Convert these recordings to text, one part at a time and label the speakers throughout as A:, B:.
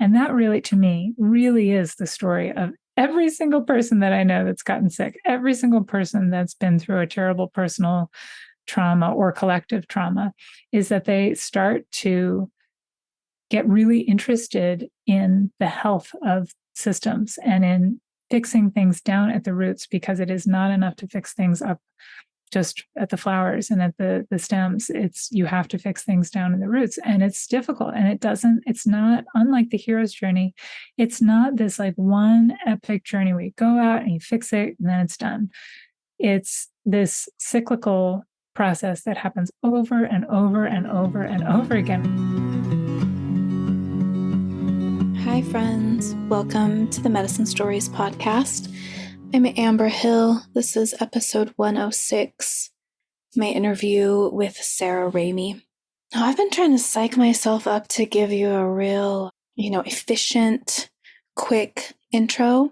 A: And that really, to me, really is the story of every single person that I know that's gotten sick, every single person that's been through a terrible personal trauma or collective trauma, is that they start to get really interested in the health of systems and in fixing things down at the roots, because it is not enough to fix things up just at the flowers and at the stems. You have to fix things down in the roots, and it's difficult. And it's not unlike the hero's journey. It's not this like one epic journey where you go out and you fix it and then it's done. It's this cyclical process that happens over and over and over and over again.
B: Hi friends, welcome to the Medicine Stories podcast. I'm Amber Hill. This is episode 106, my interview with Sarah Ramey. Now, I've been trying to psych myself up to give you a real, efficient, quick intro,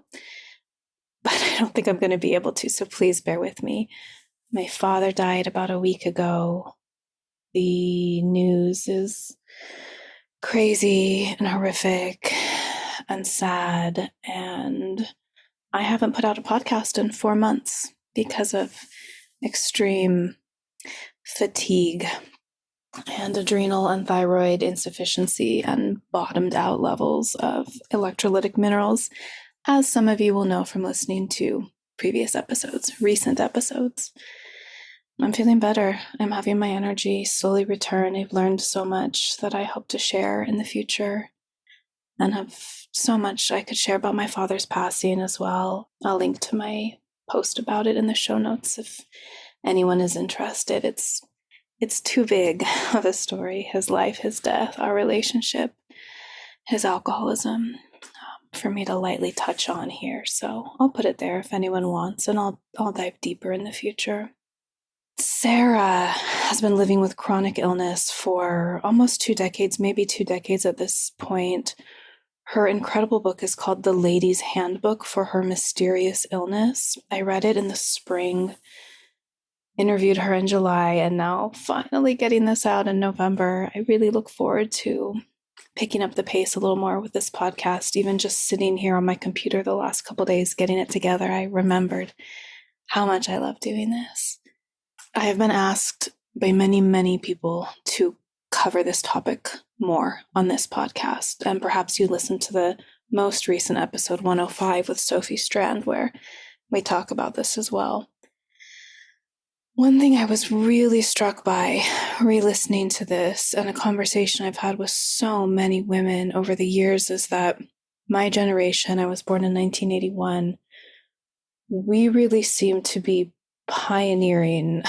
B: but I don't think I'm going to be able to, so please bear with me. My father died about a week ago. The news is crazy and horrific and sad, and I haven't put out a podcast in 4 months because of extreme fatigue and adrenal and thyroid insufficiency and bottomed out levels of electrolytic minerals, as some of you will know from listening to previous episodes, recent episodes. I'm feeling better. I'm having my energy slowly return. I've learned so much that I hope to share in the future, and have so much I could share about my father's passing as well. I'll link to my post about it in the show notes if anyone is interested. It's too big of a story. His life, his death, our relationship, his alcoholism, for me to lightly touch on here. So I'll put it there if anyone wants, and I'll dive deeper in the future. Sarah has been living with chronic illness for almost 2 decades, maybe 2 decades at this point. Her incredible book is called The Lady's Handbook for Her Mysterious Illness. I read it in the spring, interviewed her in July, and now finally getting this out in November. I really look forward to picking up the pace a little more with this podcast. Even just sitting here on my computer the last couple of days getting it together, I remembered how much I love doing this. I have been asked by many, many people to cover this topic more on this podcast, and perhaps you listened to the most recent episode 105 with Sophie Strand, where we talk about this as well. One thing I was really struck by re-listening to this, and a conversation I've had with so many women over the years, is that my generation, I was born in 1981, we really seem to be pioneering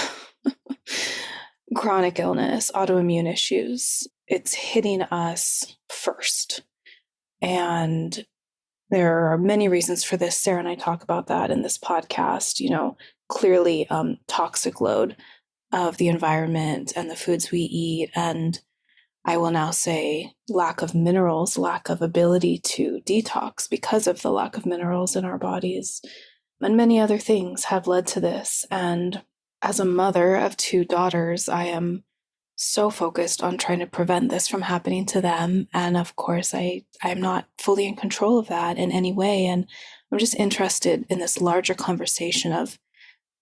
B: chronic illness, autoimmune issues. It's hitting us first. And there are many reasons for this. Sarah and I talk about that in this podcast. Clearly toxic load of the environment and the foods we eat. And I will now say lack of minerals, lack of ability to detox because of the lack of minerals in our bodies. And many other things have led to this. And as a mother of 2 daughters, I am so focused on trying to prevent this from happening to them. And of course, I'm not fully in control of that in any way. And I'm just interested in this larger conversation of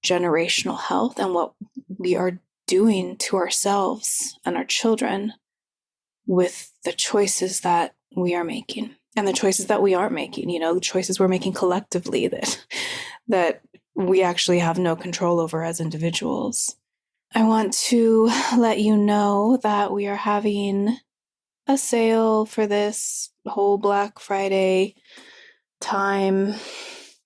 B: generational health and what we are doing to ourselves and our children with the choices that we are making and the choices that we aren't making, the choices we're making collectively that we actually have no control over as individuals. I want to let you know that we are having a sale for this whole Black Friday time,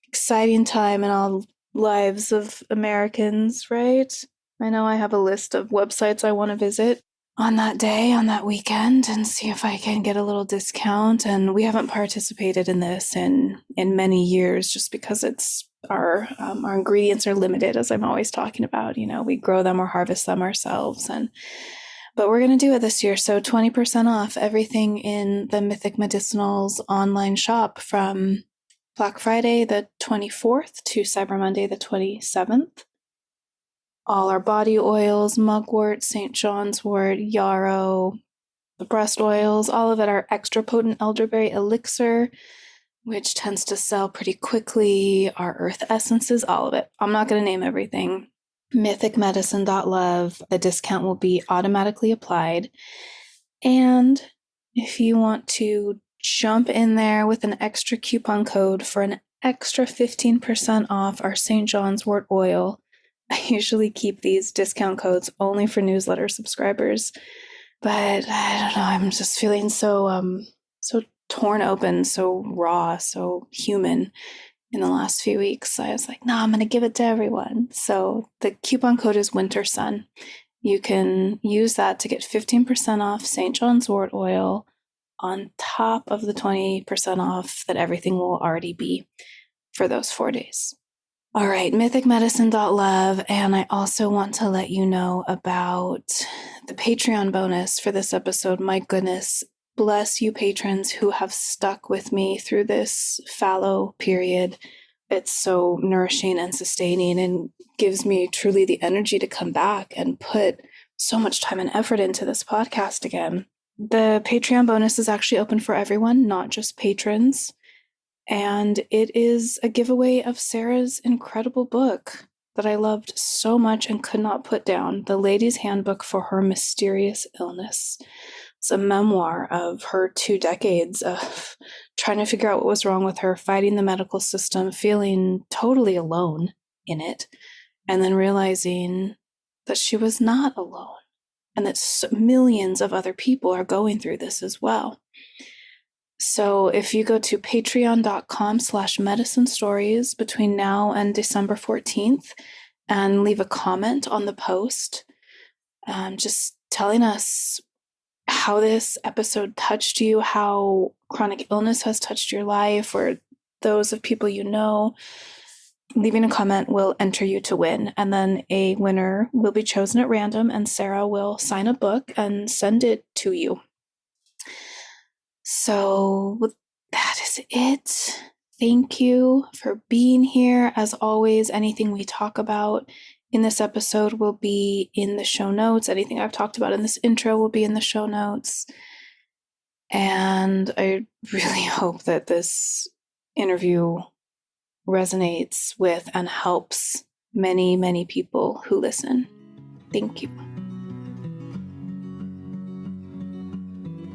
B: exciting time in all lives of Americans, right? I know I have a list of websites I want to visit on that day, on that weekend, and see if I can get a little discount. And we haven't participated in this in many years, just because it's our ingredients are limited, as I'm always talking about. We grow them or harvest them ourselves, but we're going to do it this year. So 20% off everything in the Mythic Medicinals online shop from Black Friday the 24th to Cyber Monday the 27th. All our body oils, mugwort, St. John's wort, yarrow, the breast oils, all of it, our extra potent elderberry elixir, which tends to sell pretty quickly, our earth essences, all of it. I'm not going to name everything. mythicmedicine.love. The discount will be automatically applied. And if you want to jump in there with an extra coupon code for an extra 15% off our St. John's wort oil, I usually keep these discount codes only for newsletter subscribers. But I don't know, I'm just feeling so torn open, so raw, so human in the last few weeks. I was like, no, I'm going to give it to everyone. So the coupon code is Winter Sun. You can use that to get 15% off St. John's wort oil on top of the 20% off that everything will already be for those 4 days. All right, mythicmedicine.love. And I also want to let you know about the Patreon bonus for this episode. My goodness, bless you patrons who have stuck with me through this fallow period. It's so nourishing and sustaining and gives me truly the energy to come back and put so much time and effort into this podcast again. The Patreon bonus is actually open for everyone, not just patrons. And it is a giveaway of Sarah's incredible book that I loved so much and could not put down, The Lady's Handbook for Her Mysterious Illness. It's a memoir of her 2 decades of trying to figure out what was wrong with her, fighting the medical system, feeling totally alone in it, and then realizing that she was not alone and that millions of other people are going through this as well. So if you go to patreon.com/medicine stories between now and December 14th and leave a comment on the post, just telling us how this episode touched you, how chronic illness has touched your life, or those of people you know, leaving a comment will enter you to win. And then a winner will be chosen at random, and Sarah will sign a book and send it to you. So that is it. Thank you for being here. As always, anything we talk about in this episode will be in the show notes. Anything I've talked about in this intro will be in the show notes. And I really hope that this interview resonates with and helps many, many people who listen. Thank you.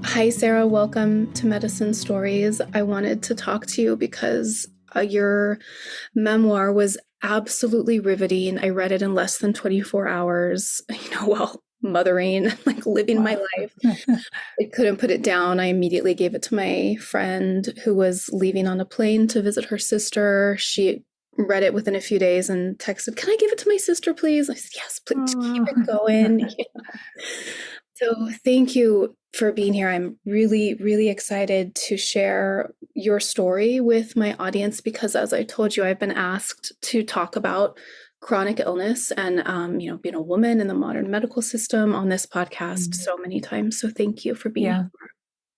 B: Hi, Sarah. Welcome to Medicine Stories. I wanted to talk to you because your memoir was absolutely riveting. I read it in less than 24 hours, while mothering, like living my life. I couldn't put it down. I immediately gave it to my friend who was leaving on a plane to visit her sister. She read it within a few days and texted, "Can I give it to my sister, please?" I said, "Yes, please, keep it going." So thank you for being here. I'm really, really excited to share your story with my audience because, as I told you, I've been asked to talk about chronic illness and, being a woman in the modern medical system on this podcast so many times. So thank you for being here.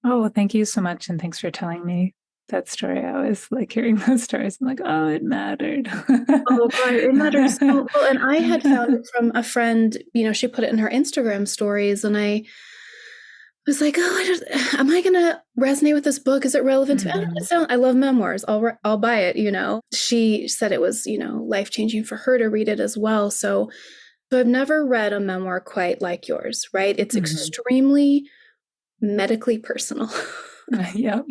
A: Oh, thank you so much. And thanks for telling me that story. I always like hearing those stories. I'm like, oh, it mattered.
B: Oh, God, it matters so well. And I had found it from a friend, she put it in her Instagram stories, and I was like, oh, am I going to resonate with this book? Is it relevant to me? I love memoirs. I'll buy it, She said it was, life-changing for her to read it as well. So I've never read a memoir quite like yours, right? It's extremely medically personal.
A: Yep.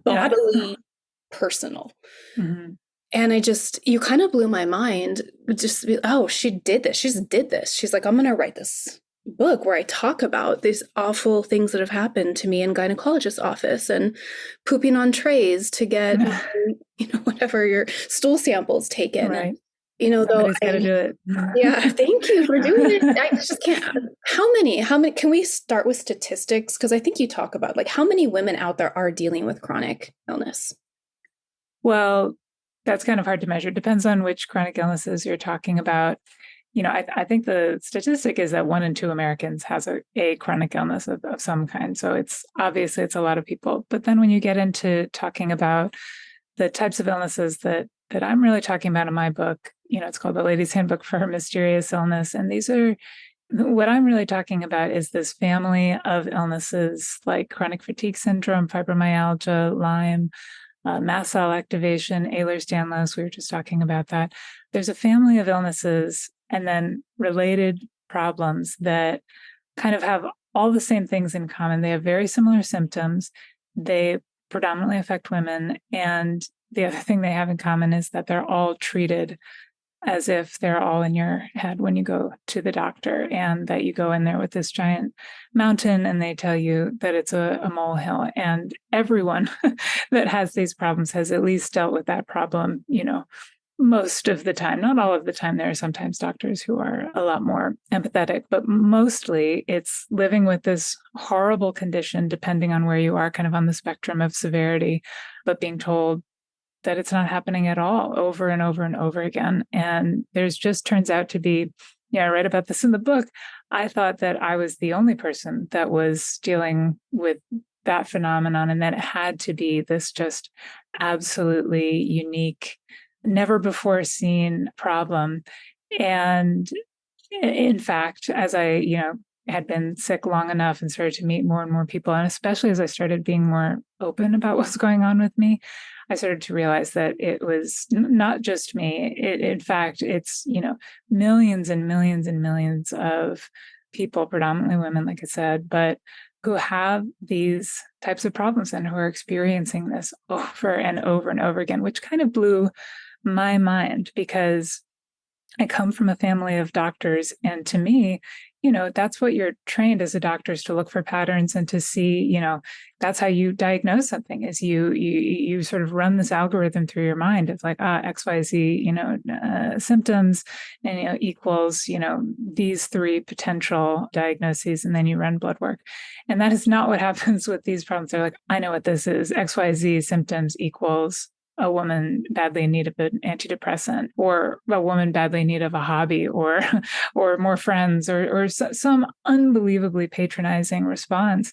B: Bodily personal. And you kind of blew my mind. She did this. She just did this. She's like, I'm going to write this book where I talk about these awful things that have happened to me in gynecologist's office and pooping on trays to get, whatever your stool samples taken.
A: Right.
B: Somebody's
A: got to do it.
B: Yeah. Thank you for doing it. I just can't. How many, can we start with statistics? Because I think you talk about how many women out there are dealing with chronic illness?
A: Well, that's kind of hard to measure. It depends on which chronic illnesses you're talking about. I think the statistic is that 1 in 2 Americans has a chronic illness of some kind. So it's a lot of people. But then when you get into talking about the types of illnesses that I'm really talking about in my book, it's called The Lady's Handbook for Her Mysterious Illness. And these are What I'm really talking about is this family of illnesses like chronic fatigue syndrome, fibromyalgia, Lyme, mast cell activation, Ehlers-Danlos. We were just talking about that. There's a family of illnesses and then related problems that kind of have all the same things in common. They have very similar symptoms. They predominantly affect women. And the other thing they have in common is that they're all treated as if they're all in your head when you go to the doctor, and that you go in there with this giant mountain and they tell you that it's a molehill. And everyone that has these problems has at least dealt with that problem, most of the time. Not all of the time. There are sometimes doctors who are a lot more empathetic, but mostly it's living with this horrible condition, depending on where you are, kind of on the spectrum of severity, but being told that it's not happening at all over and over and over again. And there's just turns out to be, I write about this in the book. I thought that I was the only person that was dealing with that phenomenon, and that it had to be this just absolutely unique, never before seen problem. And in fact, as I, had been sick long enough and started to meet more and more people, and especially as I started being more open about what's going on with me, I started to realize that it was not just me. In fact, it's, millions and millions and millions of people, predominantly women, like I said, but who have these types of problems and who are experiencing this over and over and over again, which kind of blew my mind, because I come from a family of doctors. And to me, that's what you're trained as a doctor, is to look for patterns and to see, that's how you diagnose something, is you sort of run this algorithm through your mind. It's like, XYZ, symptoms, and, equals, these three potential diagnoses. And then you run blood work. And that is not what happens with these problems. They're like, I know what this is. XYZ symptoms equals a woman badly in need of an antidepressant, or a woman badly in need of a hobby, or more friends, or some unbelievably patronizing response,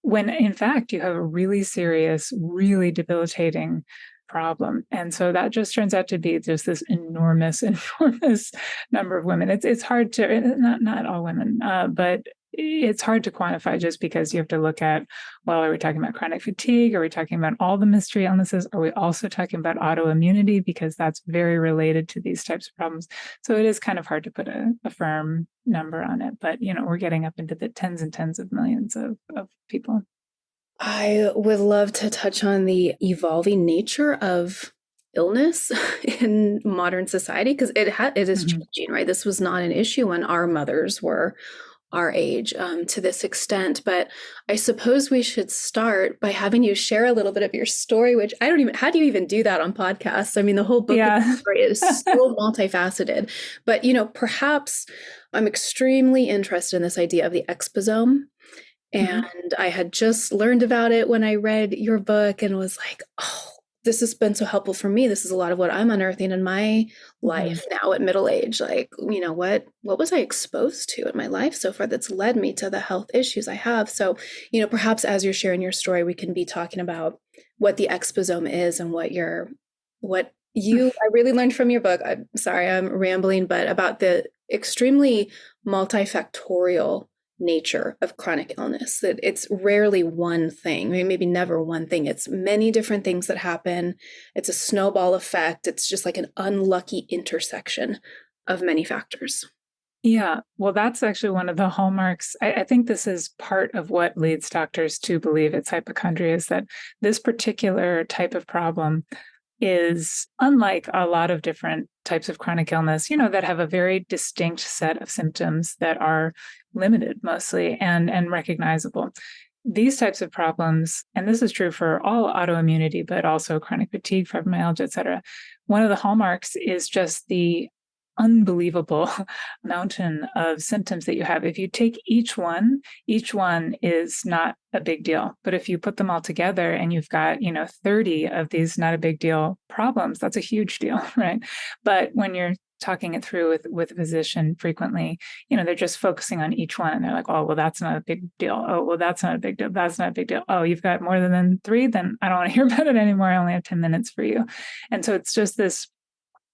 A: when in fact you have a really serious, really debilitating problem. And so that just turns out to be just this enormous, enormous number of women. It's hard to, not all women, but it's hard to quantify, just because you have to look at, well, are we talking about chronic fatigue? Are we talking about all the mystery illnesses? Are we also talking about autoimmunity? Because that's very related to these types of problems. So it is kind of hard to put a firm number on it, but, we're getting up into the tens and tens of millions of people.
B: I would love to touch on the evolving nature of illness in modern society, because it is changing, right? This was not an issue when our mothers were our age to this extent. But I suppose we should start by having you share a little bit of your story, which how do you even do that on podcasts? I mean, the whole book story is so multifaceted. But, perhaps I'm extremely interested in this idea of the exposome. And I had just learned about it when I read your book and was like, oh, this has been so helpful for me. This is a lot of what I'm unearthing in my life now at middle age. Like, what was I exposed to in my life so far that's led me to the health issues I have? So, perhaps as you're sharing your story, we can be talking about what the exposome is and what I really learned from your book. I'm sorry, I'm rambling, but about the extremely multifactorial nature of chronic illness, that it's rarely one thing, maybe never one thing. It's many different things that happen. It's a snowball effect. It's just like an unlucky intersection of many factors.
A: Yeah, well, that's actually one of the hallmarks. I think this is part of what leads doctors to believe it's hypochondria, is that this particular type of problem is unlike a lot of different types of chronic illness, that have a very distinct set of symptoms that are limited mostly and recognizable. These types of problems, and this is true for all autoimmunity, but also chronic fatigue, fibromyalgia, et cetera, one of the hallmarks is just the unbelievable mountain of symptoms that you have. If you take each one is not a big deal. But if you put them all together and you've got, 30 of these not a big deal problems, that's a huge deal, right? But when you're talking it through with a physician frequently, they're just focusing on each one. And they're like, oh, well, that's not a big deal. Oh, well, that's not a big deal. That's not a big deal. Oh, you've got more than 3? Then I don't want to hear about it anymore. I only have 10 minutes for you. And so it's just this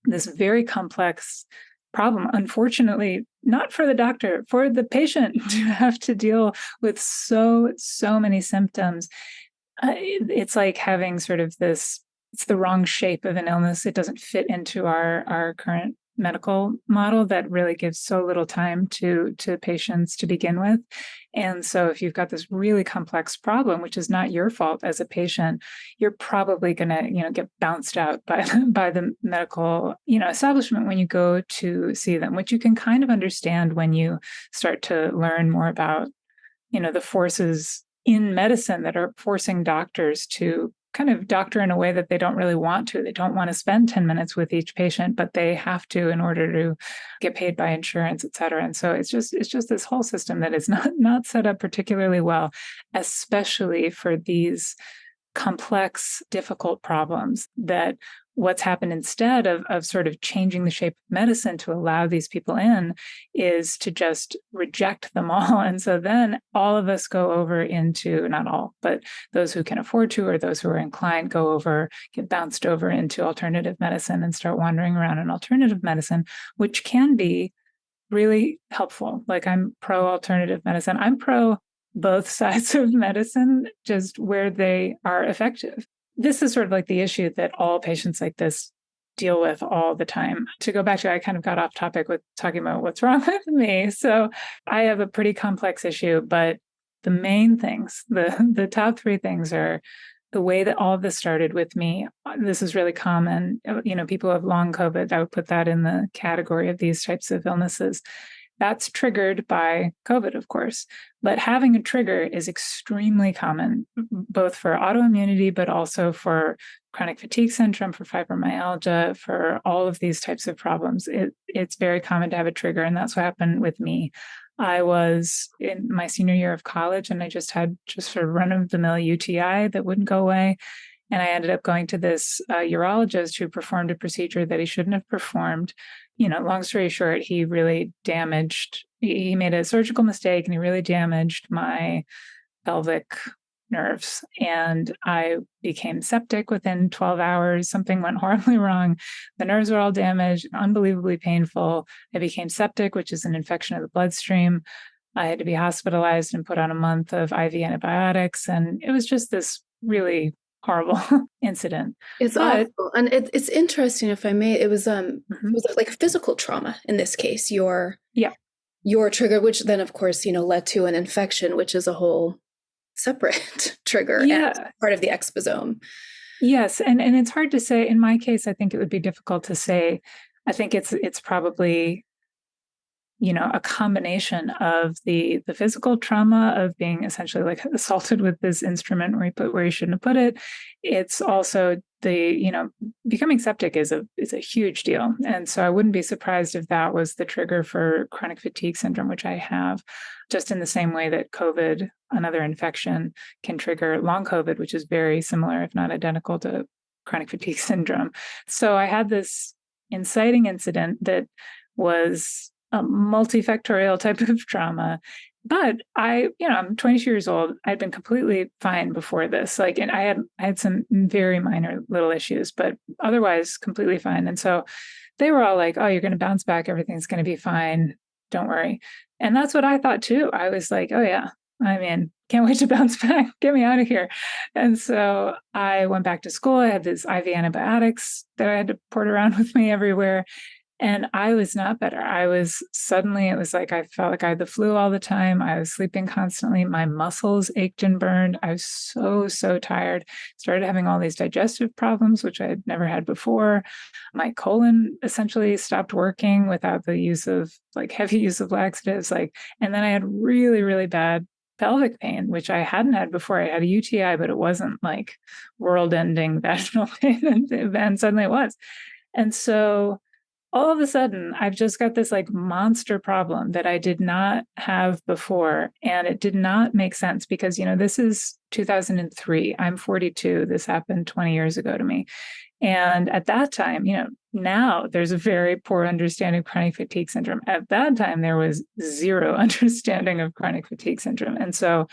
A: very complex problem. Unfortunately, not for the doctor, for the patient to have to deal with so many symptoms. It's like having sort of this, it's the wrong shape of an illness. It doesn't fit into our current medical model that really gives so little time to patients to begin with. And so if you've got this really complex problem, which is not your fault as a patient, you're probably going to, get bounced out by the medical, establishment when you go to see them, which you can kind of understand when you start to learn more about, the forces in medicine that are forcing doctors to kind of doctor in a way that they don't really want to. They don't want to spend 10 minutes with each patient, but they have to in order to get paid by insurance, et cetera. And so it's just this whole system that is not set up particularly well, especially for these complex, difficult problems. That what's happened instead of sort of changing the shape of medicine to allow these people in is to just reject them all. And so then all of us go over into, not all, but those who can afford to, or those who are inclined, get bounced over into alternative medicine and start wandering around in alternative medicine, which can be really helpful. Like, I'm pro alternative medicine. I'm pro both sides of medicine, just where they are effective. This is sort of like the issue that all patients like this deal with all the time. To go back to, I kind of got off topic with talking about what's wrong with me. So I have a pretty complex issue, but the main things, the top three things are the way that all of this started with me. This is really common. People who have long COVID, I would put that in the category of these types of illnesses. That's triggered by COVID, of course. But having a trigger is extremely common, both for autoimmunity, but also for chronic fatigue syndrome, for fibromyalgia, for all of these types of problems. It's very common to have a trigger, and that's what happened with me. I was in my senior year of college, and I just had sort of run-of-the-mill UTI that wouldn't go away. And I ended up going to this urologist who performed a procedure that he shouldn't have performed. Long story short, he really he made a surgical mistake, and he really damaged my pelvic nerves. And I became septic within 12 hours. Something went horribly wrong. The nerves were all damaged, unbelievably painful. I became septic, which is an infection of the bloodstream. I had to be hospitalized and put on a month of IV antibiotics. And it was just this really horrible incident.
B: It's awful. And it's interesting, if I may, it was it was like physical trauma in this case, your trigger, which then of course, led to an infection, which is a whole separate trigger and part of the exposome.
A: Yes. And it's hard to say. In my case, I think it would be difficult to say. I think it's probably a combination of the physical trauma of being essentially like assaulted with this instrument where you shouldn't have put it. It's also the, becoming septic is a huge deal. And so I wouldn't be surprised if that was the trigger for chronic fatigue syndrome, which I have, just in the same way that COVID, another infection, can trigger long COVID, which is very similar, if not identical, to chronic fatigue syndrome. So I had this inciting incident that was a multifactorial type of trauma. But I'm 22 years old. I'd been completely fine before this. And I had some very minor little issues, but otherwise completely fine. And so they were all like, "Oh, you're going to bounce back. Everything's going to be fine. Don't worry." And that's what I thought too. I was like, "Oh yeah, can't wait to bounce back. Get me out of here." And so I went back to school. I had these IV antibiotics that I had to port around with me everywhere. And I was not better. It was like I felt like I had the flu all the time. I was sleeping constantly. My muscles ached and burned. I was so tired. Started having all these digestive problems, which I had never had before. My colon essentially stopped working without the use of heavy use of laxatives. And then I had really, really bad pelvic pain, which I hadn't had before. I had a UTI, but it wasn't like world-ending vaginal pain. And suddenly it was. And so all of a sudden, I've just got this monster problem that I did not have before. And it did not make sense because, this is 2003. I'm 42. This happened 20 years ago to me. And at that time, now there's a very poor understanding of chronic fatigue syndrome. At that time, there was zero understanding of chronic fatigue syndrome. And so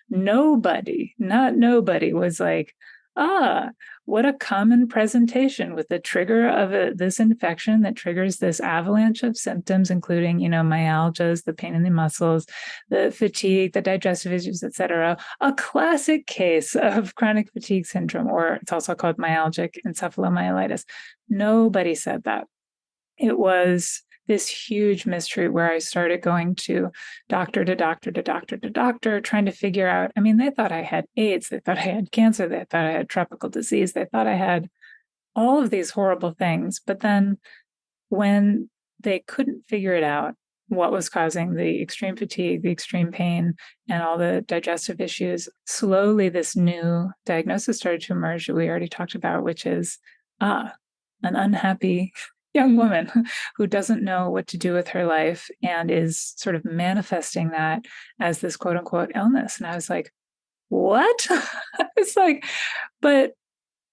A: nobody was like, what a common presentation with the trigger of this infection that triggers this avalanche of symptoms, including, myalgias, the pain in the muscles, the fatigue, the digestive issues, etc. A classic case of chronic fatigue syndrome, or it's also called myalgic encephalomyelitis. Nobody said that. It was this huge mystery where I started going to doctor to doctor to doctor to doctor, trying to figure out. I mean, they thought I had AIDS. They thought I had cancer. They thought I had tropical disease. They thought I had all of these horrible things. But then when they couldn't figure it out, what was causing the extreme fatigue, the extreme pain, and all the digestive issues, slowly this new diagnosis started to emerge that we already talked about, which is, an unhappy young woman who doesn't know what to do with her life and is sort of manifesting that as this quote unquote illness. And I was like, what? It's like, but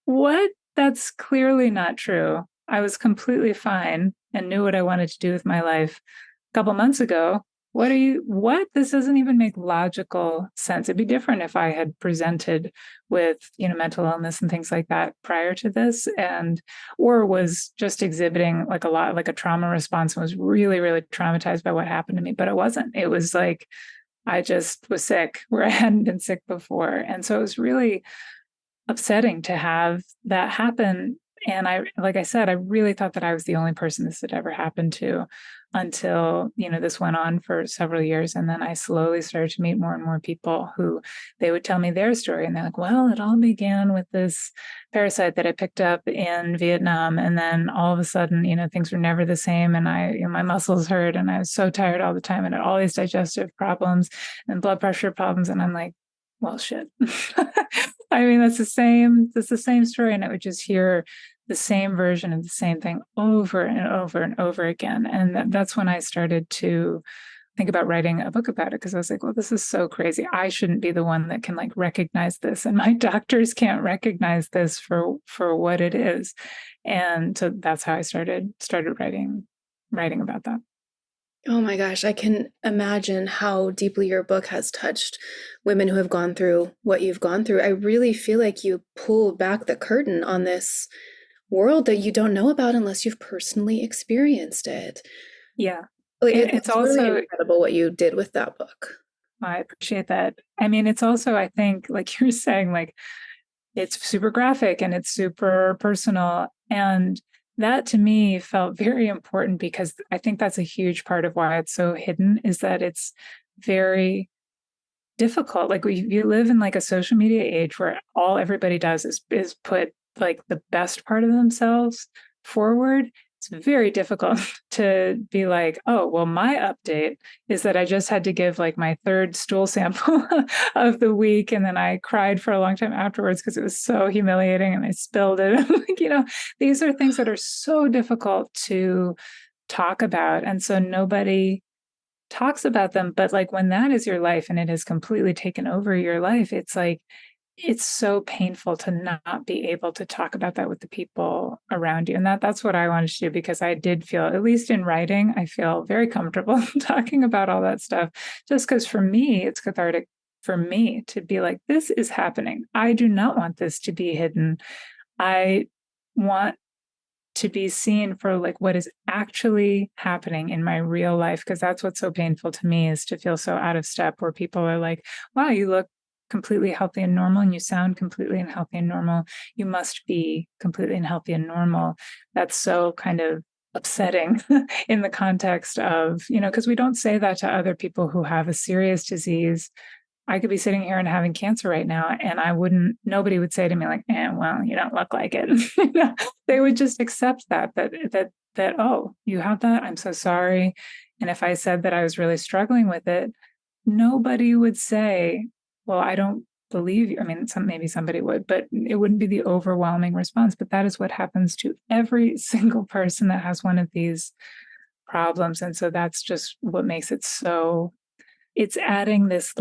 A: what? That's clearly not true. I was completely fine and knew what I wanted to do with my life a couple months ago. What? This doesn't even make logical sense. It'd be different if I had presented with, mental illness and things like that prior to this, or was just exhibiting like a trauma response and was really, really traumatized by what happened to me. But it wasn't. It was like, I just was sick where I hadn't been sick before. And so it was really upsetting to have that happen. And like I said, I really thought that I was the only person this had ever happened to until, this went on for several years. And then I slowly started to meet more and more people who they would tell me their story. And they're like, well, it all began with this parasite that I picked up in Vietnam. And then all of a sudden, things were never the same. And my muscles hurt and I was so tired all the time and had all these digestive problems and blood pressure problems. And I'm like, well, shit. I mean, that's the same story. And I would just hear the same version of the same thing over and over and over again. And that's when I started to think about writing a book about it, because I was like, well, this is so crazy. I shouldn't be the one that can like recognize this. And my doctors can't recognize this for what it is. And so that's how I started writing about that.
B: Oh my gosh, I can imagine how deeply your book has touched women who have gone through what you've gone through. I really feel like you pull back the curtain on this world that you don't know about unless you've personally experienced it.
A: Yeah.
B: It's also really incredible what you did with that book.
A: I appreciate that. I mean, it's also, I think, like you're saying, like it's super graphic and it's super personal. And that to me felt very important because I think that's a huge part of why it's so hidden, is that it's very difficult. Like you live in like a social media age where all everybody does is put like the best part of themselves forward. It's very difficult to be like, oh, well, my update is that I just had to give like my third stool sample of the week. And then I cried for a long time afterwards because it was so humiliating and I spilled it. Like, these are things that are so difficult to talk about. And so nobody talks about them. But like when that is your life and it has completely taken over your life, it's like, it's so painful to not be able to talk about that with the people around you. And that's what I wanted to do, because I did feel, at least in writing, I feel very comfortable talking about all that stuff, just because for me, it's cathartic for me to be like, this is happening. I do not want this to be hidden. I want to be seen for like what is actually happening in my real life, because that's what's so painful to me, is to feel so out of step where people are like, wow, you look completely healthy and normal and you sound completely healthy and normal. You must be completely healthy and normal. That's so kind of upsetting in the context of, because we don't say that to other people who have a serious disease. I could be sitting here and having cancer right now, and nobody would say to me like, well, you don't look like it. They would just accept that, oh, you have that? I'm so sorry. And if I said that I was really struggling with it, nobody would say, well, I don't believe you. I mean, maybe somebody would, but it wouldn't be the overwhelming response. But that is what happens to every single person that has one of these problems. And so that's just what makes it so, it's adding this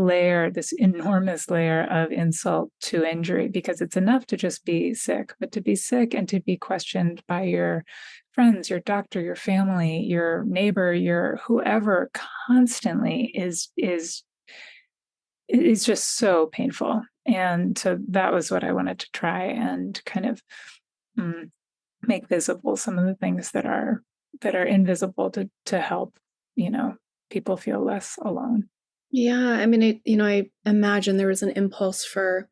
A: enormous layer of insult to injury, because it's enough to just be sick, but to be sick and to be questioned by your friends, your doctor, your family, your neighbor, your whoever constantly is it's just so painful. And so that was what I wanted to try and kind of make visible some of the things that are invisible to help, people feel less alone.
B: Yeah, I mean, I imagine there was an impulse for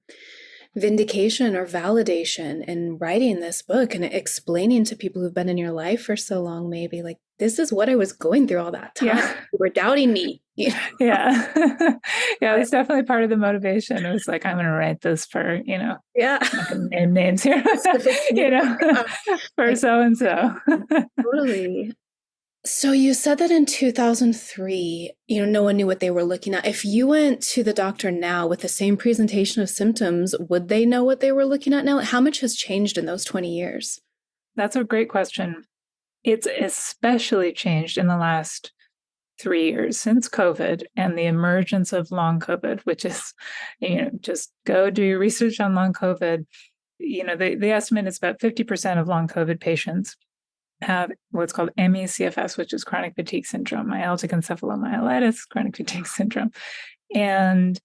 B: vindication or validation in writing this book and explaining to people who've been in your life for so long, maybe like, this is what I was going through all that time.
A: Yeah.
B: You were doubting me.
A: Yeah. Yeah, it's definitely part of the motivation. It was like, I'm going to write this for,
B: Yeah.
A: I'm not going to name names here, for so-and-so.
B: Totally. So you said that in 2003, no one knew what they were looking at. If you went to the doctor now with the same presentation of symptoms, would they know what they were looking at now? How much has changed in those 20 years?
A: That's a great question. It's especially changed in the last 3 years since COVID and the emergence of long COVID, which is, just go do your research on long COVID. The estimate is about 50% of long COVID patients have what's called ME/CFS, which is chronic fatigue syndrome, myalgic encephalomyelitis, chronic fatigue syndrome. And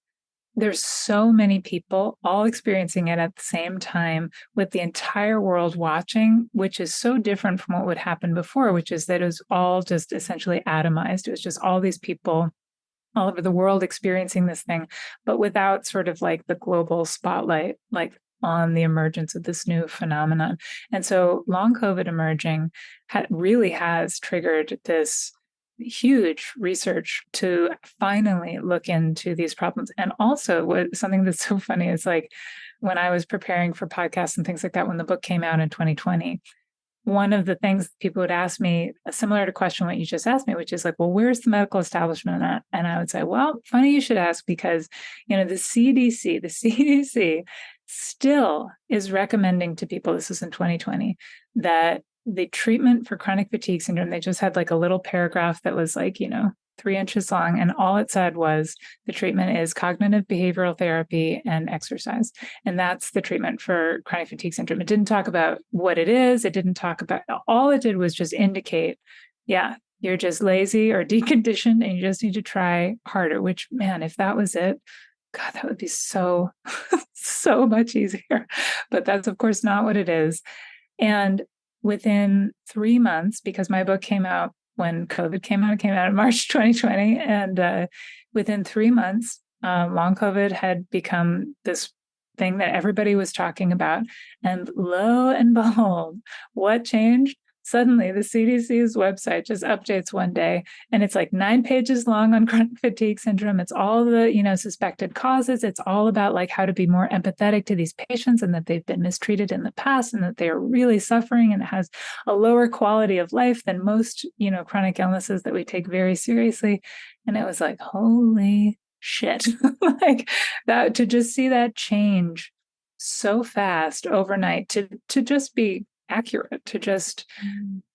A: there's so many people all experiencing it at the same time with the entire world watching, which is so different from what would happen before, which is that it was all just essentially atomized. It was just all these people all over the world experiencing this thing, but without sort of like the global spotlight, like on the emergence of this new phenomenon. And so long COVID emerging really has triggered this huge research to finally look into these problems. And also something that's so funny is like when I was preparing for podcasts and things like that, when the book came out in 2020, one of the things people would ask me, similar to question what you just asked me, which is like, well, where's the medical establishment at? And I would say, well, funny you should ask, because, the CDC still is recommending to people, this is in 2020, that the treatment for chronic fatigue syndrome, they just had like a little paragraph that was like, 3 inches long. And all it said was the treatment is cognitive behavioral therapy and exercise. And that's the treatment for chronic fatigue syndrome. It didn't talk about what it is. It didn't talk about, all it did was just indicate, yeah, you're just lazy or deconditioned and you just need to try harder, which, man, if that was it, God, that would be so, so much easier. But that's, of course, not what it is. And within 3 months, because my book came out when COVID came out, it came out in March 2020. And within 3 months, long COVID had become this thing that everybody was talking about. And lo and behold, what changed? Suddenly, the CDC's website just updates one day, and it's like 9 pages long on chronic fatigue syndrome. It's all the, suspected causes. It's all about like how to be more empathetic to these patients and that they've been mistreated in the past and that they are really suffering and it has a lower quality of life than most, chronic illnesses that we take very seriously. And it was like, holy shit, like that, to just see that change so fast overnight, to just be accurate,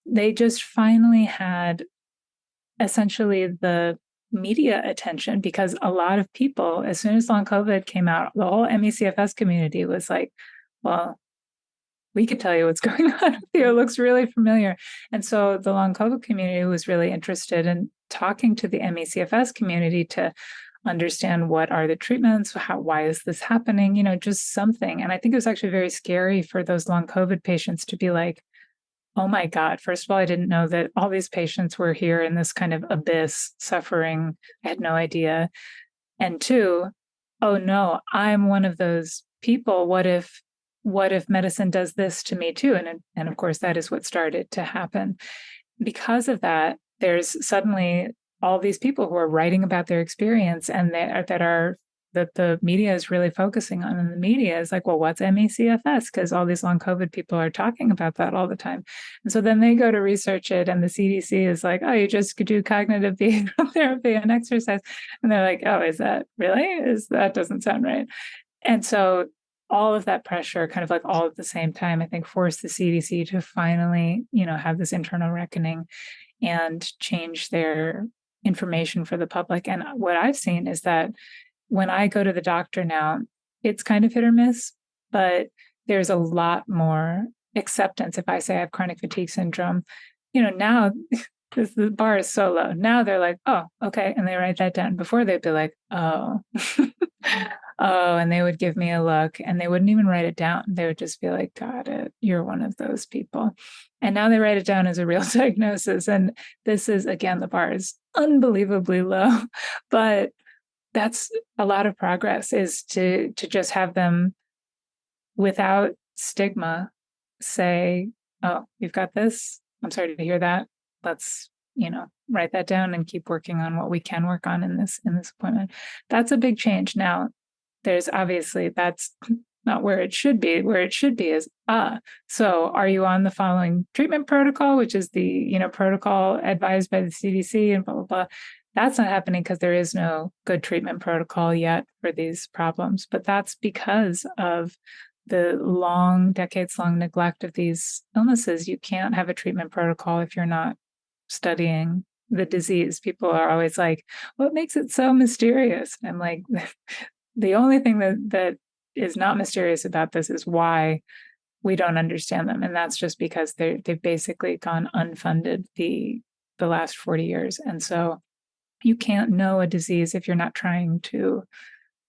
A: they just finally had essentially the media attention, because a lot of people, as soon as long COVID came out, the whole ME/CFS community was like, well, we could tell you what's going on with you. It looks really familiar. And so the long COVID community was really interested in talking to the ME/CFS community to understand what are the treatments, why is this happening, just something. And I think it was actually very scary for those long COVID patients to be like, oh my God, first of all, I didn't know that all these patients were here in this kind of abyss suffering. I had no idea. And 2, oh no, I'm one of those people. What if medicine does this to me too? And of course, that is what started to happen. Because of that, there's suddenly all these people who are writing about their experience and that the media is really focusing on. And the media is like, well, what's ME/CFS? Because all these long COVID people are talking about that all the time. And so then they go to research it, and the CDC is like, oh, you just could do cognitive behavioral therapy and exercise. And they're like, oh, is that really? That doesn't sound right. And so all of that pressure, kind of like all at the same time, I think forced the CDC to finally, have this internal reckoning and change their information for the public. And what I've seen is that when I go to the doctor now, it's kind of hit or miss, but there's a lot more acceptance. If I say I have chronic fatigue syndrome, now The bar is so low. Now they're like, oh, okay. And they write that down. Before they'd be like, oh, oh, and they would give me a look and they wouldn't even write it down. They would just be like, got it. You're one of those people. And now they write it down as a real diagnosis. And this is, again, the bar is unbelievably low, but that's a lot of progress, is to just have them without stigma say, oh, you've got this. I'm sorry to hear that. Let's, write that down and keep working on what we can work on in this appointment. That's a big change. Now, there's obviously, that's not where it should be. Where it should be is, so are you on the following treatment protocol, which is the, protocol advised by the CDC and blah, blah, blah. That's not happening because there is no good treatment protocol yet for these problems. But that's because of the decades-long neglect of these illnesses. You can't have a treatment protocol if you're not studying the disease. People are always like, what makes it so mysterious? And I'm like, the only thing that is not mysterious about this is why we don't understand them. And that's just because they've basically gone unfunded the last 40 years. And so you can't know a disease if you're not trying to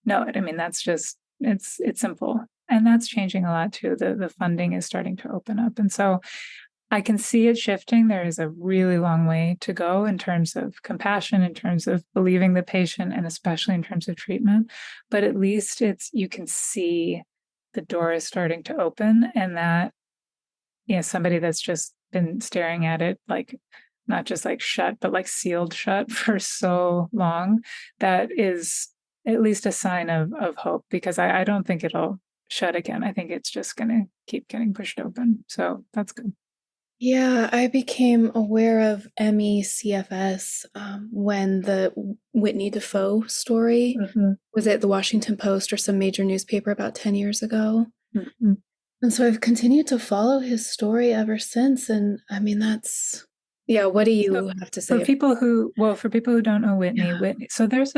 A: know it. I mean, that's just, it's simple. And that's changing a lot too. The funding is starting to open up. And so I can see it shifting. There is a really long way to go in terms of compassion, in terms of believing the patient, and especially in terms of treatment. But at least you can see the door is starting to open, and that, somebody that's just been staring at it, like not just like shut, but like sealed shut for so long, that is at least a sign of hope, because I don't think it'll shut again. I think it's just going to keep getting pushed open. So that's good.
B: Yeah, I became aware of ME/CFS when the Whitney Defoe story was at the Washington Post or some major newspaper about 10 years ago. Mm-hmm. And so I've continued to follow his story ever since. And I mean, that's, what do you have to say?
A: For people who don't know Whitney, so there's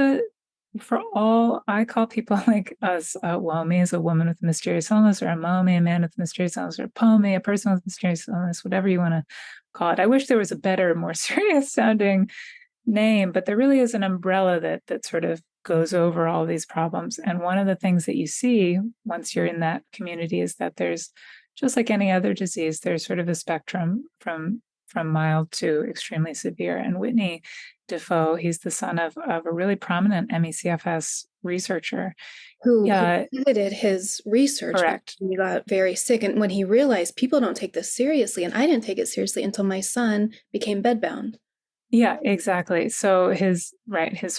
A: I call people like us, Wome is a woman with a mysterious illness, or a Mome, a man with a mysterious illness, or a Pome, a person with a mysterious illness, whatever you want to call it. I wish there was a better, more serious sounding name, but there really is an umbrella that sort of goes over all these problems. And one of the things that you see once you're in that community is that there's, just like any other disease, there's sort of a spectrum from mild to extremely severe. And Whitney Defoe, he's the son of a really prominent ME/CFS researcher
B: who edited his research.
A: Correct.
B: He got very sick, and when he realized people don't take this seriously, and I didn't take it seriously until my son became bedbound.
A: Yeah, exactly. So his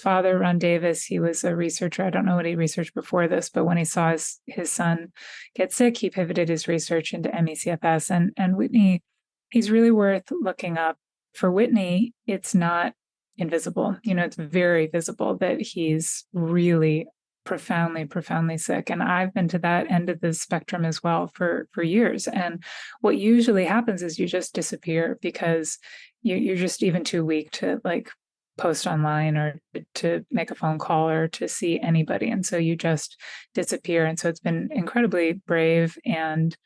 A: father, Ron Davis, he was a researcher. I don't know what he researched before this, but when he saw his son get sick, he pivoted his research into ME/CFS. And Whitney, he's really worth looking up. For Whitney, it's not invisible. It's very visible that he's really profoundly, profoundly sick. And I've been to that end of the spectrum as well for years. And what usually happens is you just disappear because you're just even too weak to like post online or to make a phone call or to see anybody. And so you just disappear. And so it's been incredibly brave and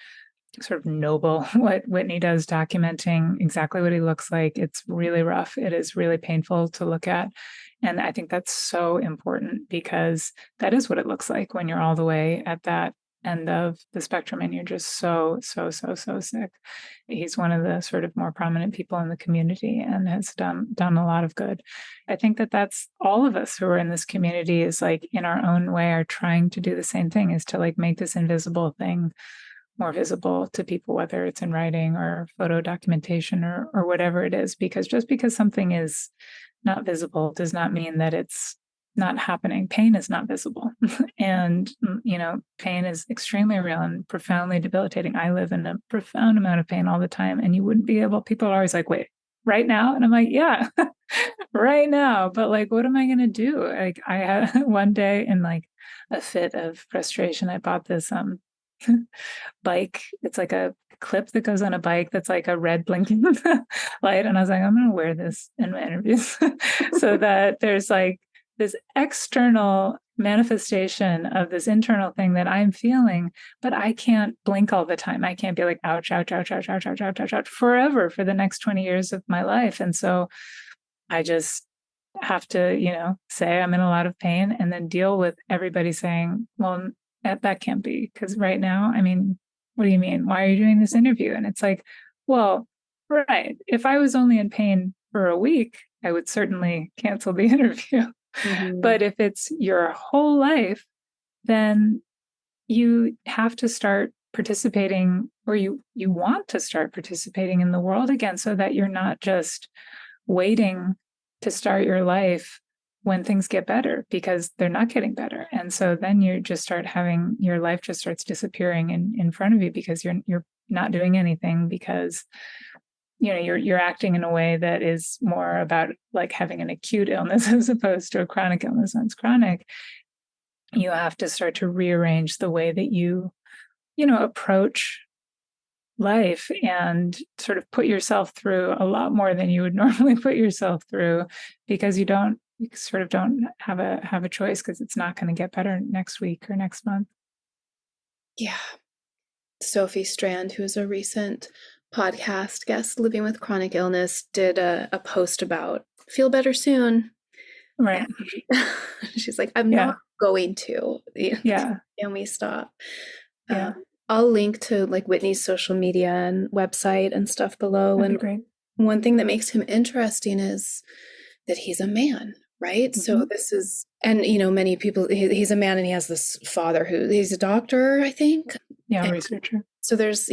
A: sort of noble what Whitney does, documenting exactly what he looks like. It's really rough. It is really painful to look at. And I think that's so important, because that is what it looks like when you're all the way at that end of the spectrum and you're just so sick. He's one of the sort of more prominent people in the community and has done a lot of good. I think that's all of us who are in this community is like in our own way are trying to do the same thing, is to like make this invisible thing more visible to people, whether it's in writing or photo documentation or whatever it is, because just because something is not visible does not mean that it's not happening. Pain is not visible. And, pain is extremely real and profoundly debilitating. I live in a profound amount of pain all the time, and you wouldn't be able, people are always like, wait, right now? And I'm like, yeah, right now. But like, what am I going to do? Like I had one day in like a fit of frustration, I bought this, bike. It's like a clip that goes on a bike that's like a red blinking light. And I was like, I'm going to wear this in my interviews so that there's like this external manifestation of this internal thing that I'm feeling, but I can't blink all the time. I can't be like, ouch, ouch, ouch, ouch, ouch, ouch, ouch, ouch, ouch, forever for the next 20 years of my life. And so I just have to, say I'm in a lot of pain and then deal with everybody saying, well, that can't be, because right now, I mean, what do you mean? Why are you doing this interview? And it's like, well, right. If I was only in pain for a week, I would certainly cancel the interview.
B: Mm-hmm.
A: But if it's your whole life, then you have to start participating, or you want to start participating in the world again, so that you're not just waiting to start your life when things get better, because they're not getting better. And so then you just start having, your life just starts disappearing in front of you, because you're not doing anything, because you're acting in a way that is more about like having an acute illness as opposed to a chronic illness. When it's chronic, you have to start to rearrange the way that you approach life, and sort of put yourself through a lot more than you would normally put yourself through, because you sort of don't have a choice, because it's not going to get better next week or next month.
B: Yeah. Sophie Strand, who is a recent podcast guest living with chronic illness, did a post about feel better soon.
A: Right.
B: She's like, I'm not going to.
A: Yeah.
B: Can we stop?
A: Yeah.
B: I'll link to like Whitney's social media and website and stuff below.
A: That'd
B: and
A: be great.
B: One thing that makes him interesting is that he's a man, right? Mm-hmm. So this is, and many people, he's a man, and he has this father he's a doctor, I think.
A: Yeah, and researcher.
B: So there's,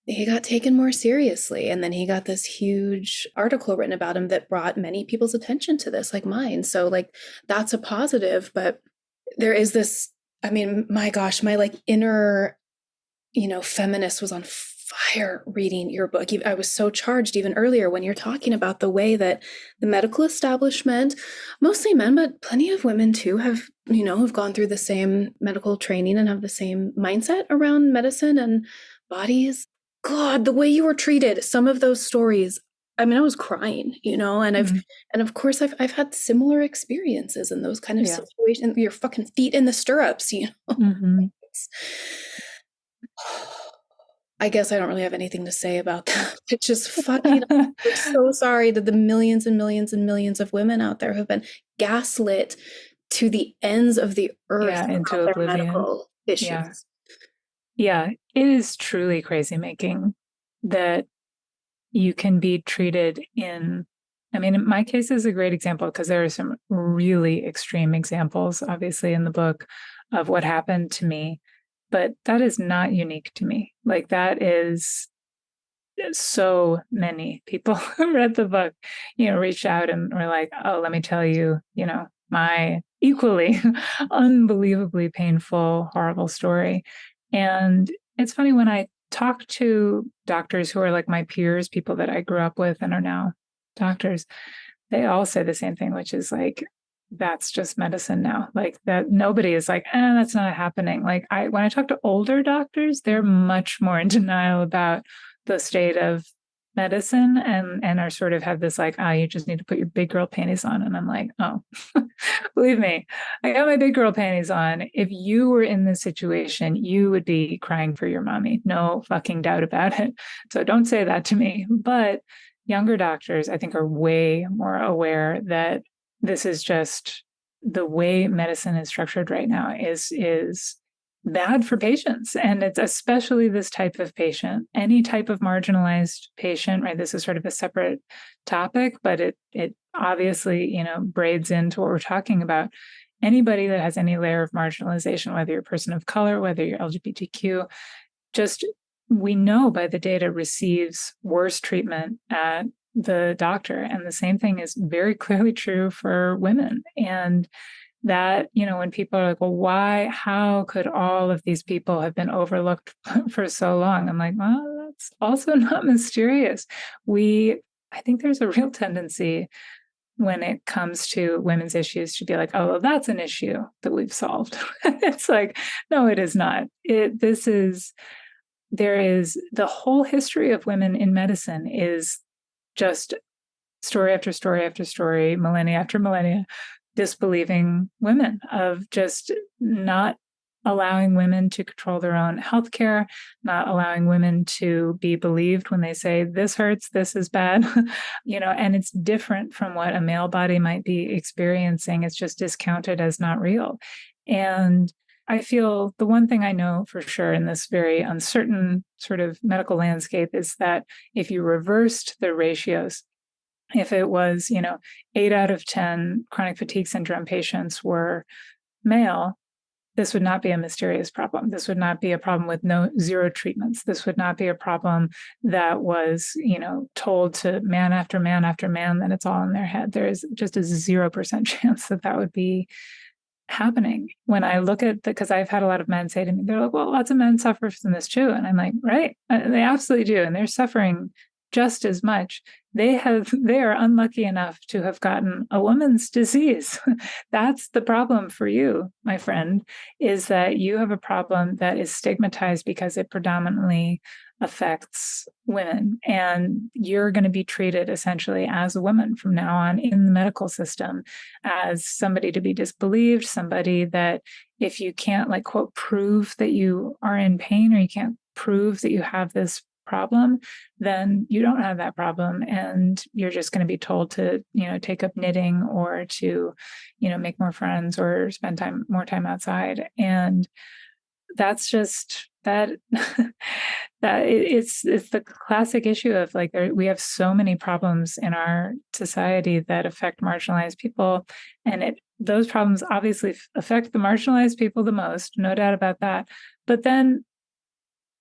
B: he got taken more seriously. And then he got this huge article written about him that brought many people's attention to this, like mine. So like, that's a positive, but there is this, I mean, my gosh, my like inner, feminist was on fire reading your book. I was so charged even earlier when you're talking about the way that the medical establishment, mostly men, but plenty of women too, have gone through the same medical training and have the same mindset around medicine and bodies. God, the way you were treated, some of those stories, I mean, I was crying, and and of course I've had similar experiences in those kind of situations. Your fucking feet in the stirrups,
A: Mm-hmm.
B: I guess I don't really have anything to say about that. It's just fucking, I'm so sorry to the millions and millions and millions of women out there who've been gaslit to the ends of the earth
A: into
B: about
A: oblivion.
B: Their medical issues.
A: Yeah, it is truly crazy making that you can be treated I mean, my case is a great example, because there are some really extreme examples, obviously, in the book of what happened to me. But that is not unique to me. Like, that is so many people who read the book, reached out and were like, oh, let me tell you, my equally unbelievably painful, horrible story. And it's funny, when I talk to doctors who are like my peers, people that I grew up with and are now doctors, they all say the same thing, which is like, that's just medicine now. Like, that nobody is like, that's not happening. Like, when I talk to older doctors, they're much more in denial about the state of medicine, and are sort of have this like, you just need to put your big girl panties on. And I'm like, oh, believe me, I got my big girl panties on. If you were in this situation, you would be crying for your mommy. No fucking doubt about it. So don't say that to me. But younger doctors, I think, are way more aware that this is just the way medicine is structured right now is bad for patients. And it's especially this type of patient, any type of marginalized patient, right? This is sort of a separate topic, but it obviously, braids into what we're talking about. Anybody that has any layer of marginalization, whether you're a person of color, whether you're LGBTQ, just, we know by the data, receives worse treatment at the doctor. And the same thing is very clearly true for women. And that, when people are like, well, how could all of these people have been overlooked for so long? I'm like, well, that's also not mysterious. I think there's a real tendency when it comes to women's issues to be like, oh, well, that's an issue that we've solved. It's like, no, it is not. There is the whole history of women in medicine is just story after story after story, millennia after millennia, disbelieving women, of just not allowing women to control their own healthcare, not allowing women to be believed when they say, this hurts, this is bad, and it's different from what a male body might be experiencing. It's just discounted as not real. And I feel the one thing I know for sure in this very uncertain sort of medical landscape is that if you reversed the ratios, if it was, 8 out of 10 chronic fatigue syndrome patients were male, this would not be a mysterious problem. This would not be a problem with zero treatments. This would not be a problem that was, told to man after man after man that it's all in their head. There is just a 0% chance that would be happening. When I look at because I've had a lot of men say to me, they're like, well, lots of men suffer from this too. And I'm like, right, they absolutely do. And they're suffering just as much. They are unlucky enough to have gotten a woman's disease. That's the problem for you, my friend, is that you have a problem that is stigmatized because it predominantly affects women. And you're going to be treated essentially as a woman from now on in the medical system, as somebody to be disbelieved, somebody that if you can't, like, quote, prove that you are in pain, or you can't prove that you have this problem, then you don't have that problem, and you're just going to be told to take up knitting, or to make more friends, or spend more time outside. And that's just that it's the classic issue of, like, we have so many problems in our society that affect marginalized people, and those problems obviously affect the marginalized people the most, no doubt about that. But then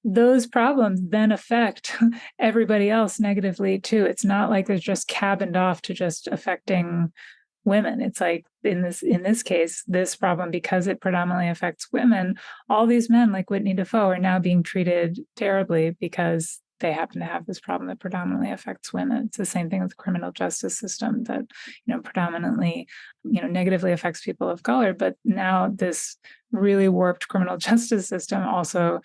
A: those problems then affect everybody else negatively too. It's not like they're just cabined off to just affecting women. It's like in this case, this problem, because it predominantly affects women, all these men like Whitney Defoe are now being treated terribly because they happen to have this problem that predominantly affects women. It's the same thing with the criminal justice system that, predominantly, negatively affects people of color. But now this really warped criminal justice system also,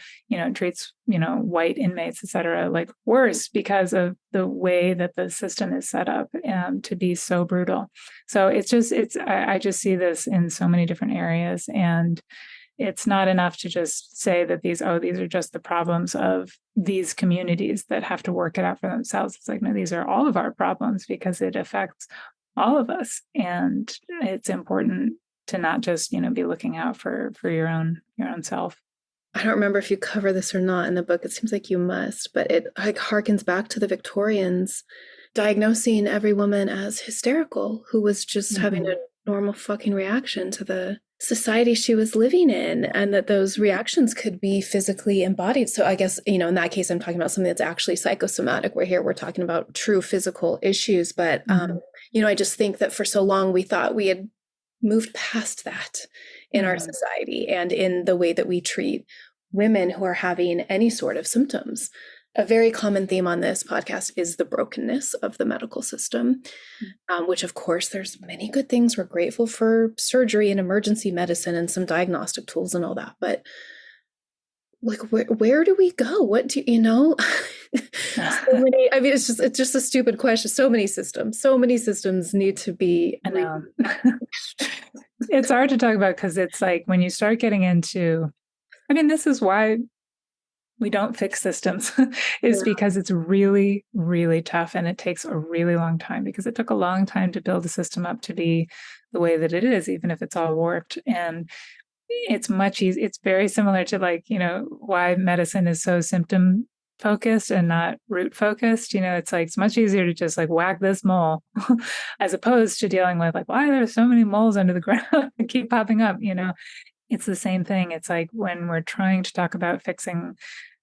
A: treats, white inmates, et cetera, like worse because of the way that the system is set up to be so brutal. So I just see this in so many different areas. And it's not enough to just say that these are just the problems of these communities that have to work it out for themselves. It's like, no, these are all of our problems because it affects all of us. And it's important to not just, be looking out for your own self.
B: I don't remember if you cover this or not in the book. It seems like you must, but it harkens back to the Victorians diagnosing every woman as hysterical who was just having a normal fucking reaction to the society she was living in, and that those reactions could be physically embodied. So I guess, in that case, I'm talking about something that's actually psychosomatic, where here we're talking about true physical issues. But, I just think that for so long we thought we had moved past that in our society and in the way that we treat women who are having any sort of symptoms. A very common theme on this podcast is the brokenness of the medical system, which, of course, there's many good things. We're grateful for surgery and emergency medicine and some diagnostic tools and all that. But like, where do we go? What do you know? So many, I mean, it's just a stupid question. So many systems need to be.
A: I know. It's hard to talk about because it's like when you start getting into, I mean, this is why we don't fix systems is because it's really, really tough, and it takes a really long time, because it took a long time to build a system up to be the way that it is, even if it's all warped. And it's much easier. It's very similar to, like, why medicine is so symptom focused and not root focused. It's like, it's much easier to just like whack this mole as opposed to dealing with, like, why are there so many moles under the ground that keep popping up? It's the same thing. It's like when we're trying to talk about fixing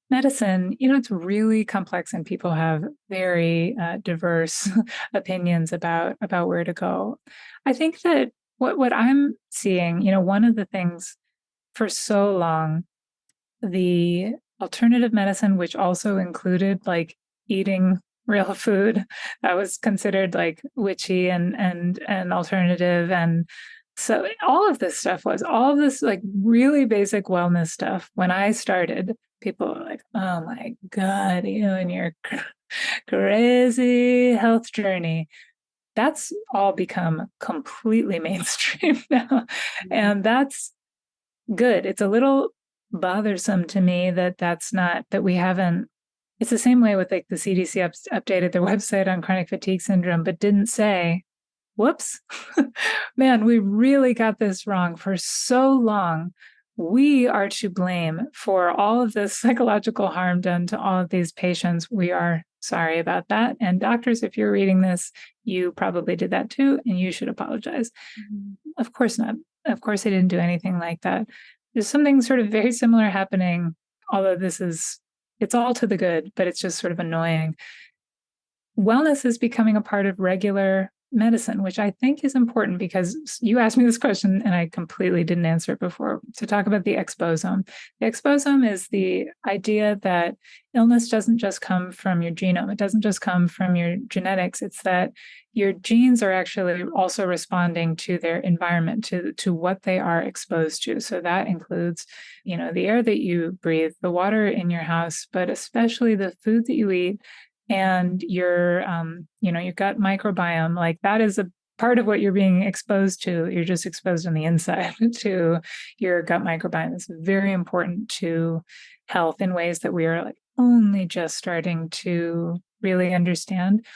A: medicine, it's really complex, and people have very diverse opinions about where to go. I think that what I'm seeing, one of the things for so long, the alternative medicine, which also included like eating real food, that was considered like witchy and alternative. And so all of this like really basic wellness stuff. When I started, people were like, oh my God, you and your crazy health journey. That's all become completely mainstream now. And that's good. It's a little bothersome to me that we haven't. It's the same way with like the CDC updated their website on chronic fatigue syndrome, but didn't say, whoops, man, we really got this wrong for so long. We are to blame for all of this psychological harm done to all of these patients. We are sorry about that. And doctors, if you're reading this, you probably did that too, and you should apologize. Of course not. Of course, I didn't do anything like that. There's something sort of very similar happening, although it's all to the good, but it's just sort of annoying. Wellness is becoming a part of regular medicine, which I think is important because you asked me this question and I completely didn't answer it before, to talk about the exposome. The exposome is the idea that illness doesn't just come from your genome. It doesn't just come from your genetics. It's that your genes are actually also responding to their environment, to what they are exposed to. So that includes, the air that you breathe, the water in your house, but especially the food that you eat, and your gut microbiome. Like that is a part of what you're being exposed to. You're just exposed on the inside to your gut microbiome. It's very important to health in ways that we are like only just starting to really understand.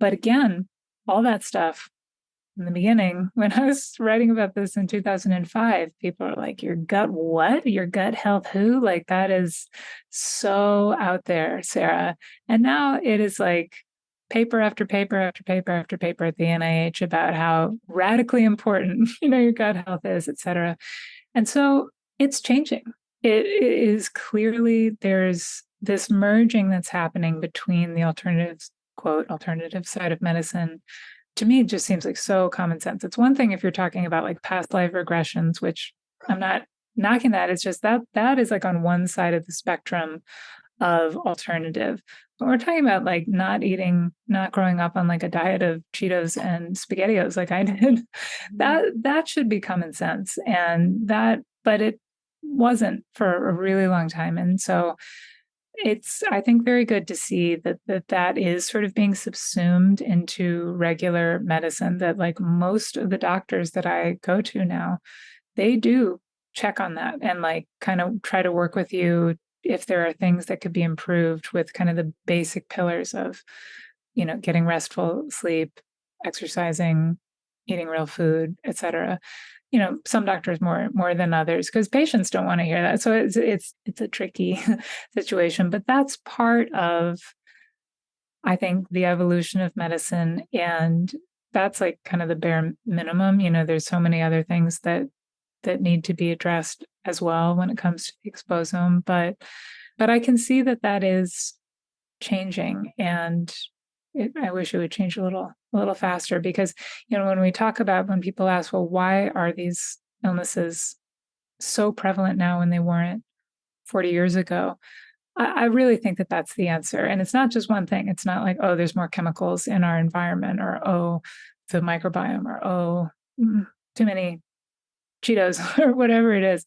A: But again, all that stuff in the beginning, when I was writing about this in 2005, people are like, your gut, what? Your gut health, who? Like, that is so out there, Sarah. And now it is like paper after paper after paper after paper at the NIH about how radically important, your gut health is, et cetera. And so it's changing. It is clearly, there's this merging that's happening between the alternative side of medicine. To me, it just seems like so common sense. It's one thing if you're talking about like past life regressions, which I'm not knocking that. It's just that is like on one side of the spectrum of alternative. But we're talking about like not growing up on like a diet of Cheetos and SpaghettiOs like I did. That should be common sense. But it wasn't for a really long time. And so it's, I think, very good to see that is sort of being subsumed into regular medicine, that like most of the doctors that I go to now, they do check on that and like kind of try to work with you if there are things that could be improved with kind of the basic pillars of, getting restful sleep, exercising, eating real food, et cetera. Some doctors more than others because patients don't want to hear that. So it's a tricky situation, but that's part of, I think, the evolution of medicine. And that's like kind of the bare minimum. There's so many other things that need to be addressed as well when it comes to the exposome. But I can see that is changing, and I wish it would change a little faster because, when people ask, well, why are these illnesses so prevalent now when they weren't 40 years ago? I really think that that's the answer. And it's not just one thing. It's not like, oh, there's more chemicals in our environment, or, oh, the microbiome, or, oh, too many Cheetos or whatever it is.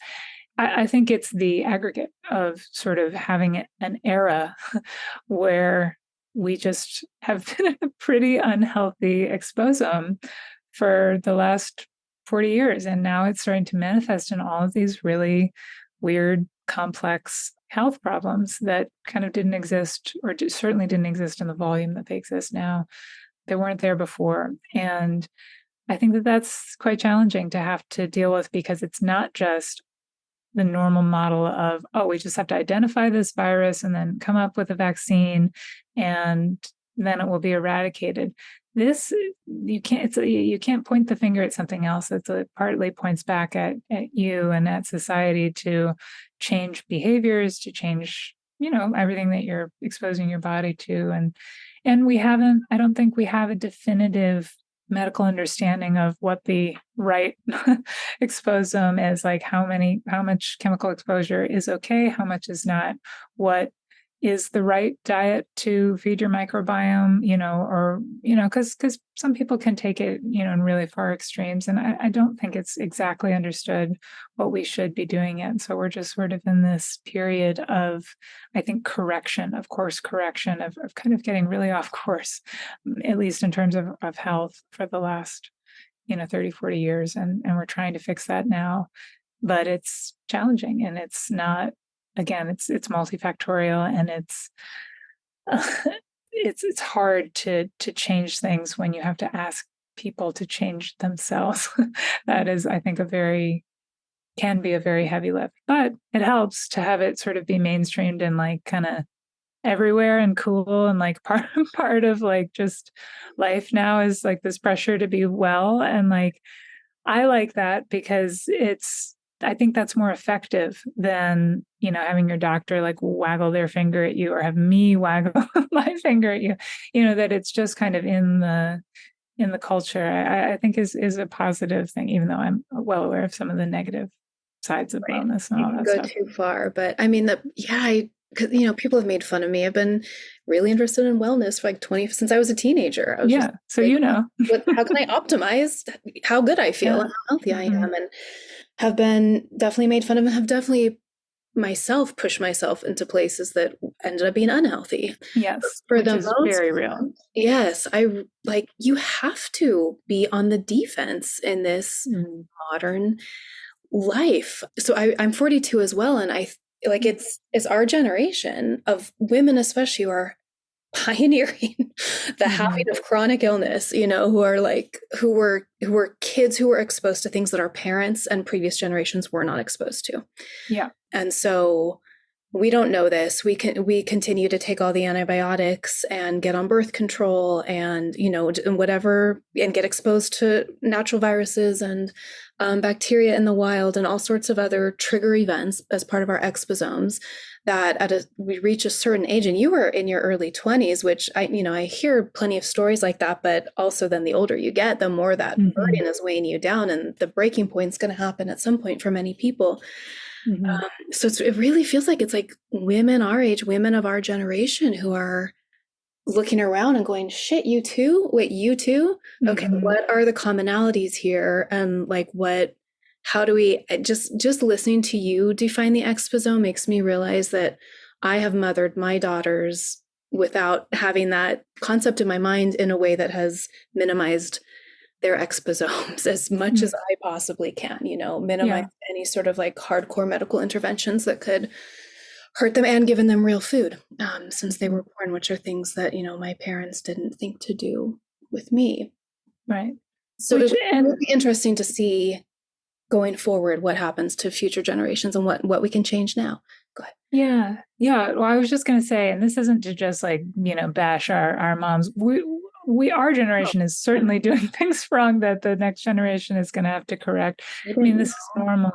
A: I think it's the aggregate of sort of having an era where we just have been in a pretty unhealthy exposome for the last 40 years. And now it's starting to manifest in all of these really weird, complex health problems that kind of didn't exist, or certainly didn't exist in the volume that they exist now. They weren't there before. And I think that that's quite challenging to have to deal with, because it's not just the normal model of, oh, we just have to identify this virus and then come up with a vaccine and then it will be eradicated. This, you can't point the finger at something else. It partly points back at you and at society to change behaviors, to change, everything that you're exposing your body to. And I don't think we have a definitive medical understanding of what the right exposome is, like how much chemical exposure is okay, how much is not, what is the right diet to feed your microbiome, or, because some people can take it, in really far extremes. And I don't think it's exactly understood what we should be doing yet. So we're just sort of in this period of, I think, course correction of kind of getting really off course, at least in terms of health for the last, 30, 40 years. And we're trying to fix that now. But it's challenging, and it's not, again, it's multifactorial, and it's hard to change things when you have to ask people to change themselves. That is, I think, can be a very heavy lift, but it helps to have it sort of be mainstreamed and like kind of everywhere and cool, and like part of like just life now is like this pressure to be well. And like, I like that because I think that's more effective than, having your doctor like waggle their finger at you, or have me waggle my finger at you, that it's just kind of in the culture. I think is a positive thing, even though I'm well aware of some of the negative sides of wellness and all that
B: go
A: stuff.
B: Too far, but I mean because people have made fun of me. I've been really interested in wellness for like since I was a teenager. I was just
A: so
B: like, how can I optimize how good I feel and how healthy I am, and have been definitely made fun of, and have definitely myself pushed myself into places that ended up being unhealthy.
A: Yes,
B: for
A: which
B: the
A: is
B: most
A: very real.
B: Yes, I like, you have to be on the defense in this modern life. So I'm 42 as well, and I like it's our generation of women, especially, who are pioneering the having of chronic illness, who were kids who were exposed to things that our parents and previous generations were not exposed to.
A: Yeah.
B: And so we don't know this. We continue to take all the antibiotics and get on birth control and, and whatever, and get exposed to natural viruses and bacteria in the wild and all sorts of other trigger events as part of our exposomes, that we reach a certain age. And you were in your early 20s, which I hear plenty of stories like that, but also then the older you get, the more that burden is weighing you down, and the breaking point is going to happen at some point for many people. So it really feels like it's like women our age, women of our generation, who are looking around and going, shit, you too? Wait, you too? Okay, what are the commonalities here? And like, how do we, just listening to you define the exposome makes me realize that I have mothered my daughters without having that concept in my mind in a way that has minimized their exposomes as much as I possibly can, minimize any sort of like hardcore medical interventions that could hurt them, and given them real food since they were born, which are things that, my parents didn't think to do with me.
A: Right.
B: So it would be interesting to see going forward what happens to future generations and what we can change now. Go ahead.
A: Yeah. Well, I was just going to say, and this isn't to just like, bash our moms. Our generation is certainly doing things wrong that the next generation is going to have to correct. I mean, this is normal,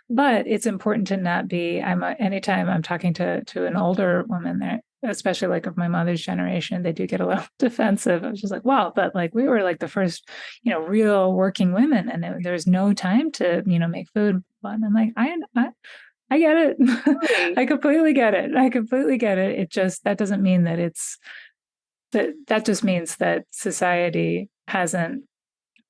A: but it's important to not be. Anytime I'm talking to an older woman there, especially like of my mother's generation, they do get a little defensive. I was just like, wow, but like we were like the first, real working women, and there's no time to, make food. But I'm like, I get it. I completely get it. It just, that doesn't mean that that just means that society hasn't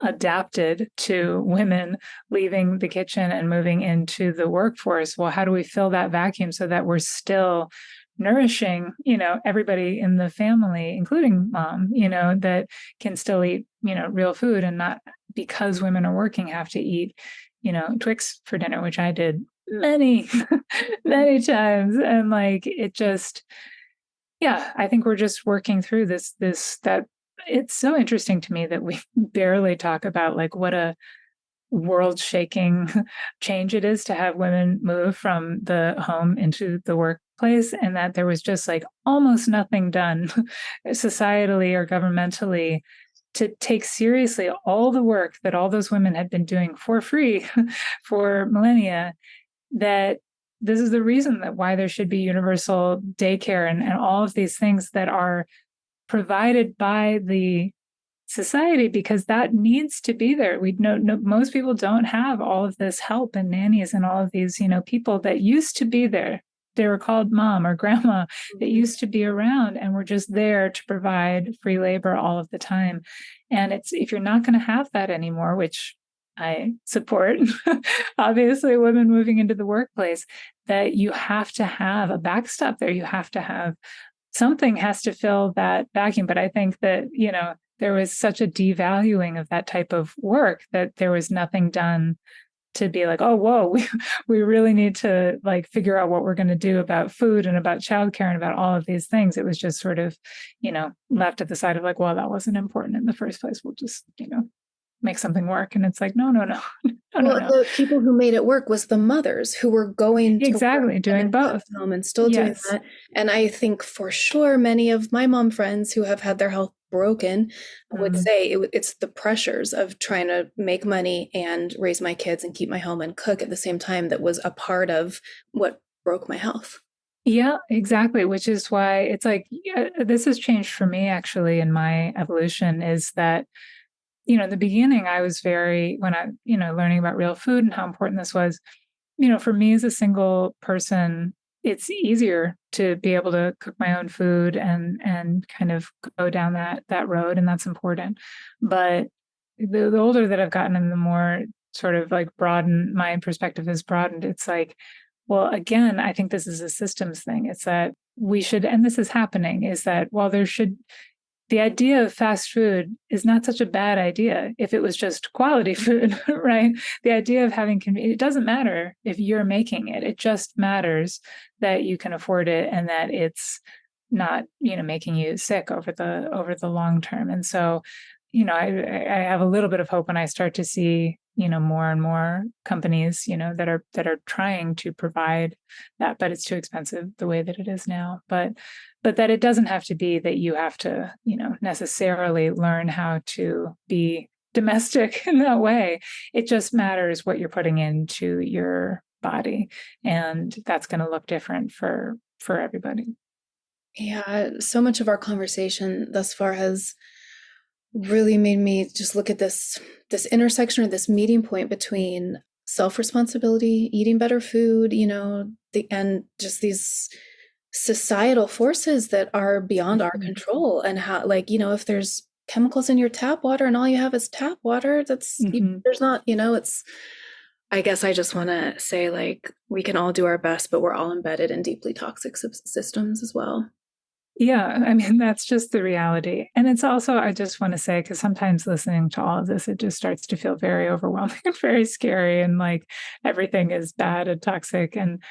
A: adapted to women leaving the kitchen and moving into the workforce. Well, how do we fill that vacuum so that we're still nourishing, everybody in the family, including mom, that can still eat, real food, and not, because women are working, have to eat, Twix for dinner, which I did many, many times. And like, it just, I think we're just working through that it's so interesting to me that we barely talk about like what a world-shaking change it is to have women move from the home into the workplace, and that there was just like almost nothing done societally or governmentally to take seriously all the work that all those women had been doing for free for millennia, that this is the reason that why there should be universal daycare and all of these things that are provided by the society, because that needs to be there. We know most people don't have all of this help and nannies and all of these, people that used to be there they were called mom or grandma, that used to be around and were just there to provide free labor all of the time. And it's, if you're not going to have that anymore, which I support, obviously women moving into the workplace, that you have to have a backstop there. You have to have something has to fill that vacuum. But I think that, there was such a devaluing of that type of work that there was nothing done to be like, oh, whoa, we really need to like figure out what we're going to do about food and about childcare and about all of these things. It was just sort of, left at the side of like, well, that wasn't important in the first place. We'll just, make something work. And it's like, no.
B: The people who made it work was the mothers who were going to
A: exactly doing both
B: home and still doing that. And I think for sure many of my mom friends who have had their health broken would say it's the pressures of trying to make money and raise my kids and keep my home and cook at the same time that was a part of what broke my health.
A: Yeah, exactly. Which is why it's like, this has changed for me actually in my evolution, is that in the beginning, I was when I, learning about real food and how important this was, for me as a single person, it's easier to be able to cook my own food and kind of go down that road. And that's important. But the older that I've gotten and the more sort of like my perspective has broadened, it's like, well, again, I think this is a systems thing. It's that we should, and this is happening, is that while the idea of fast food is not such a bad idea if it was just quality food, right? The idea of having it doesn't matter if you're making it. It just matters that you can afford it and that it's not, making you sick over the long term. And so, I have a little bit of hope when I start to see, more and more companies, that are trying to provide that, but it's too expensive the way that it is now. But that it doesn't have to be that you have to, necessarily learn how to be domestic in that way. It just matters what you're putting into your body, and that's going to look different for everybody.
B: Yeah, so much of our conversation thus far has really made me just look at this intersection or this meeting point between self-responsibility, eating better food, and just these societal forces that are beyond our control, and how, if there's chemicals in your tap water and all you have is tap water, that's there's not, it's, I guess I just want to say, like, we can all do our best, but we're all embedded in deeply toxic systems as well.
A: Yeah, I mean, that's just the reality. And it's also, I just want to say, because sometimes listening to all of this, it just starts to feel very overwhelming and very scary, and like everything is bad and toxic. And,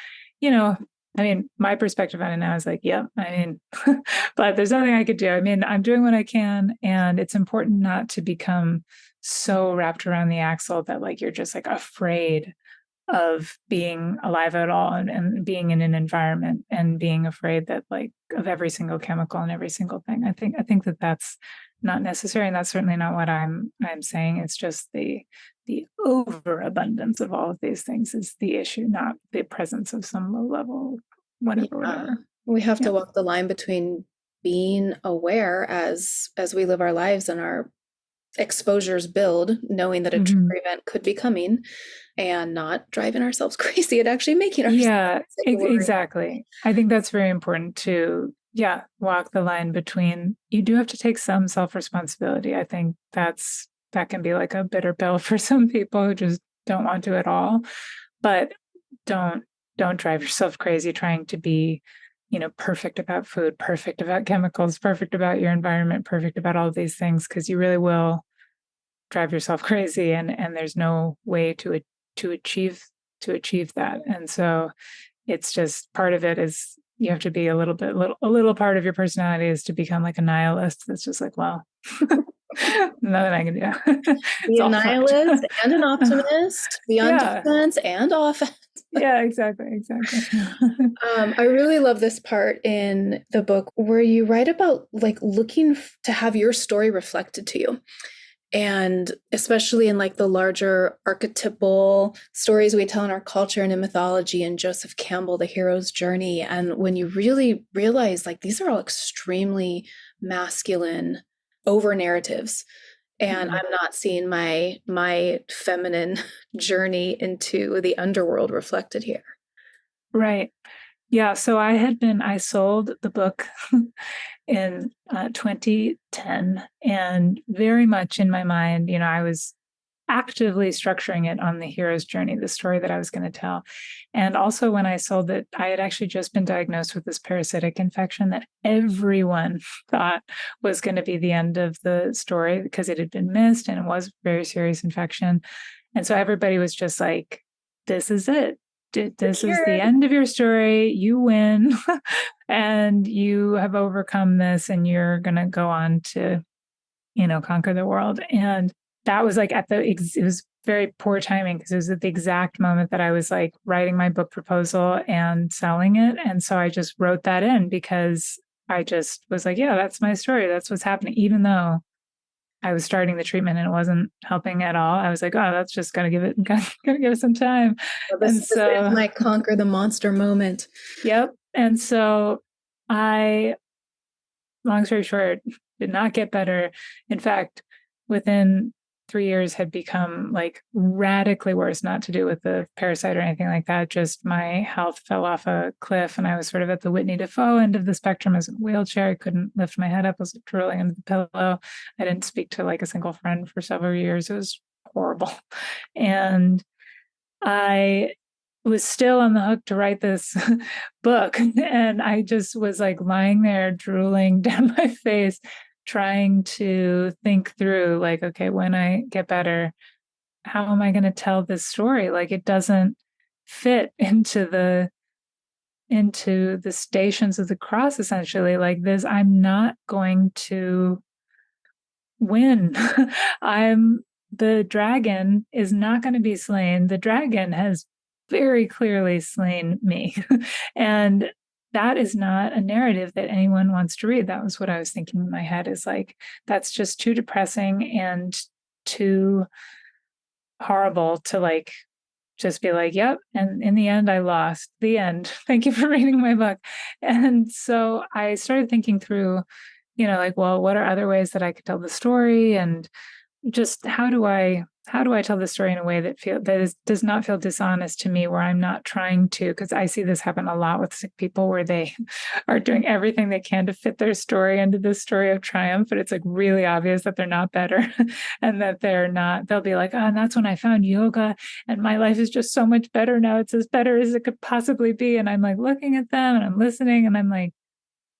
A: I mean, my perspective on it now is like, yeah, I mean, but there's nothing I could do. I mean, I'm doing what I can. And it's important not to become so wrapped around the axle that like you're just like afraid of being alive at all, and being in an environment and being afraid that like of every single chemical and every single thing. I think that that's not necessary, and that's certainly not what I'm saying. It's just the overabundance of all of these things is the issue, not the presence of some low level whatever.
B: We have to walk the line between being aware as we live our lives and our exposures build, knowing that a trigger event could be coming, and not driving ourselves crazy and actually making ourselves
A: exactly. I think that's very important to walk the line between, you do have to take some self-responsibility. I think that can be like a bitter pill for some people who just don't want to at all, but don't drive yourself crazy trying to be perfect about food, perfect about chemicals, perfect about your environment, perfect about all of these things, because you really will drive yourself crazy, and there's no way to achieve that. And so it's just, part of it is you have to be a little part of your personality is to become like a nihilist. That's just like, well, nothing I can do.
B: Be a nihilist and an optimist, be on defense and offense.
A: Yeah, exactly.
B: I really love this part in the book where you write about like looking to have your story reflected to you. And especially in like the larger archetypal stories we tell in our culture and in mythology, and Joseph Campbell, the hero's journey. And when you really realize like these are all extremely masculine over narratives, and I'm not seeing my feminine journey into the underworld reflected here.
A: Right. Yeah. So I sold the book in 2010, and very much in my mind, I was actively structuring it on the hero's journey, the story that I was going to tell. And also, when I sold it, I had actually just been diagnosed with this parasitic infection that everyone thought was going to be the end of the story because it had been missed and it was a very serious infection. And so everybody was just like, this is it. This is the end of your story. You win and you have overcome this and you're going to go on to, conquer the world. And that was like it was very poor timing because it was at the exact moment that I was like writing my book proposal and selling it. And so I just wrote that in because I just was like, yeah, that's my story. That's what's happening. Even though I was starting the treatment and it wasn't helping at all. I was like, oh, that's just gotta give it some time.
B: Well,
A: And
B: this
A: so
B: is my conquer the monster moment.
A: Yep. And so long story short, did not get better. In fact, within 3 years had become like radically worse, not to do with the parasite or anything like that. Just my health fell off a cliff and I was sort of at the Whitney Defoe end of the spectrum. I was in a wheelchair. I couldn't lift my head up. I was drooling into the pillow. I didn't speak to like a single friend for several years. It was horrible. And I was still on the hook to write this book. And I just was like lying there, drooling down my face, trying to think through, like, okay, when I get better, how am I going to tell this story? Like, it doesn't fit into the stations of the cross, essentially. Like this, I'm not going to win. The dragon is not going to be slain. The dragon has very clearly slain me. And that is not a narrative that anyone wants to read. That was what I was thinking in my head, is like, that's just too depressing and too horrible to like just be like, yep. And in the end, I lost. The end. Thank you for reading my book. And so I started thinking through, like, well, what are other ways that I could tell the story? And just how do I tell the story in a way does not feel dishonest to me, where I'm not trying to, because I see this happen a lot with sick people where they are doing everything they can to fit their story into this story of triumph, but it's like really obvious that they're not better and that they'll be like, oh, and that's when I found yoga and my life is just so much better now. It's as better as it could possibly be. And I'm like looking at them and I'm listening and I'm like,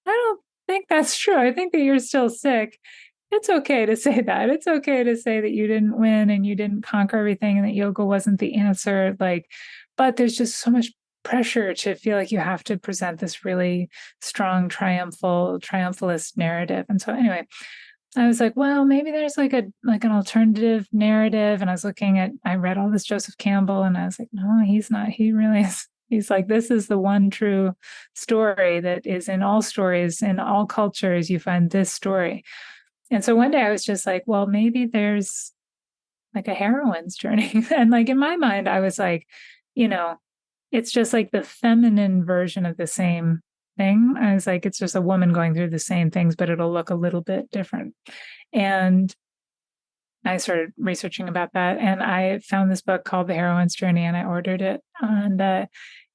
A: I don't think that's true. I think that you're still sick. It's okay to say that. It's okay to say that you didn't win and you didn't conquer everything and that yoga wasn't the answer. Like, but there's just so much pressure to feel like you have to present this really strong, triumphalist narrative. And so anyway, I was like, well, maybe there's like an alternative narrative. And I read all this Joseph Campbell and I was like, no, he's not. He really is. He's like, this is the one true story that is in all stories, in all cultures, you find this story. And so one day I was just like, well, maybe there's like a heroine's journey. And like in my mind, I was like, it's just like the feminine version of the same thing. I was like, it's just a woman going through the same things, but it'll look a little bit different. And I started researching about that. And I found this book called The Heroine's Journey and I ordered it. And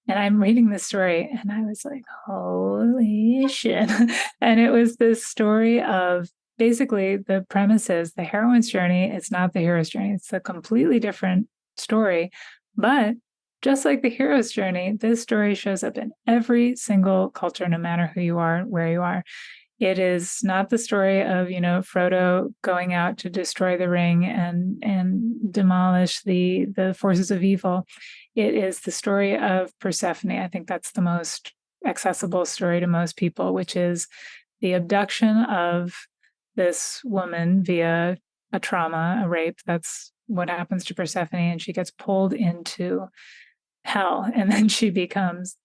A: I'm reading this story and I was like, holy shit. And it was this story of, basically, the premise is the heroine's journey. It's not the hero's journey. It's a completely different story. But just like the hero's journey, this story shows up in every single culture, no matter who you are, where you are. It is not the story of, Frodo going out to destroy the ring and demolish the forces of evil. It is the story of Persephone. I think that's the most accessible story to most people, which is the abduction of this woman via a trauma, a rape. That's what happens to Persephone. And she gets pulled into hell. And then she becomes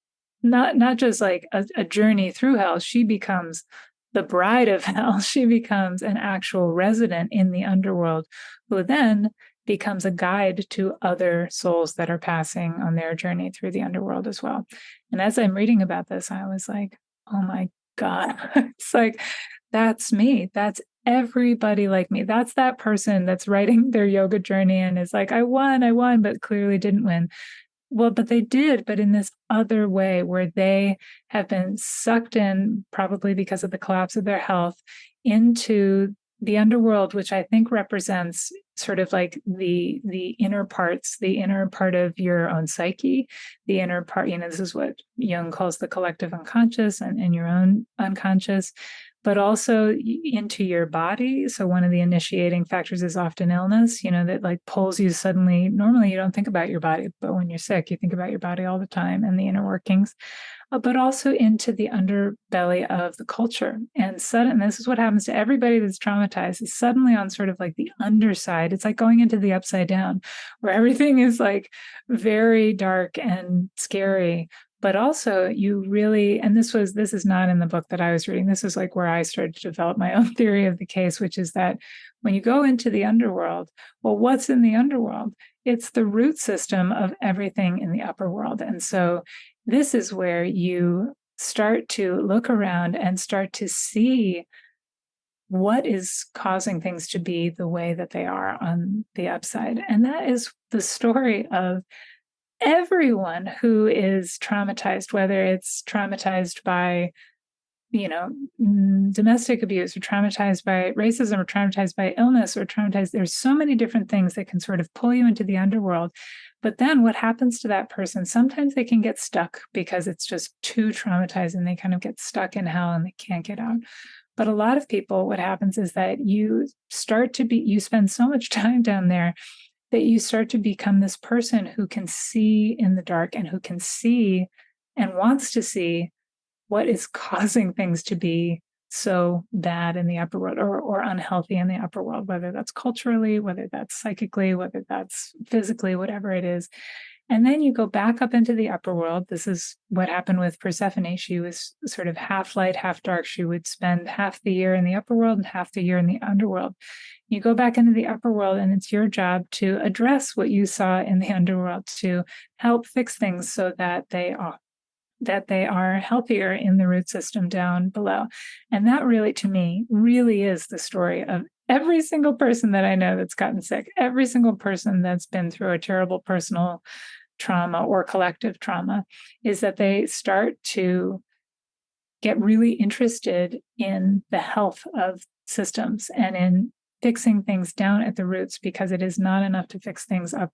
A: not just like a journey through hell. She becomes the bride of hell. She becomes an actual resident in the underworld who then becomes a guide to other souls that are passing on their journey through the underworld as well. And as I'm reading about this, I was like, oh my God, it's like, that's me. That's everybody like me. That's that person that's writing their yoga journey and is like, I won, but clearly didn't win. Well, but they did, but in this other way where they have been sucked in, probably because of the collapse of their health, into the underworld, which I think represents sort of like the inner parts, the inner part of your own psyche, the inner part, this is what Jung calls the collective unconscious and your own unconscious, but also into your body. So one of the initiating factors is often illness, that like pulls you suddenly. Normally you don't think about your body, but when you're sick, you think about your body all the time and the inner workings, but also into the underbelly of the culture. And this is what happens to everybody that's traumatized, is suddenly on sort of like the underside. It's like going into the upside down, where everything is like very dark and scary. But also you really, and this is not in the book that I was reading. This is like where I started to develop my own theory of the case, which is that when you go into the underworld, well, what's in the underworld? It's the root system of everything in the upper world. And so this is where you start to look around and start to see what is causing things to be the way that they are on the upside. And that is the story of everyone who is traumatized, whether it's traumatized by, domestic abuse, or traumatized by racism, or traumatized by illness, or traumatized. There's so many different things that can sort of pull you into the underworld. But then what happens to that person? Sometimes they can get stuck because it's just too traumatizing. They kind of get stuck in hell and they can't get out. But a lot of people, what happens is that you spend so much time down there that you start to become this person who can see in the dark, and who can see and wants to see what is causing things to be so bad in the upper world, or unhealthy in the upper world, whether that's culturally, whether that's psychically, whether that's physically, whatever it is. And then you go back up into the upper world. This is what happened with Persephone. She was sort of half light, half dark. She would spend half the year in the upper world and half the year in the underworld. You go back into the upper world, and it's your job to address what you saw in the underworld, to help fix things so that they are healthier in the root system down below. And that really, to me, really is the story of every single person that I know that's gotten sick, every single person that's been through a terrible personal trauma or collective trauma, is that they start to get really interested in the health of systems and in fixing things down at the roots, because it is not enough to fix things up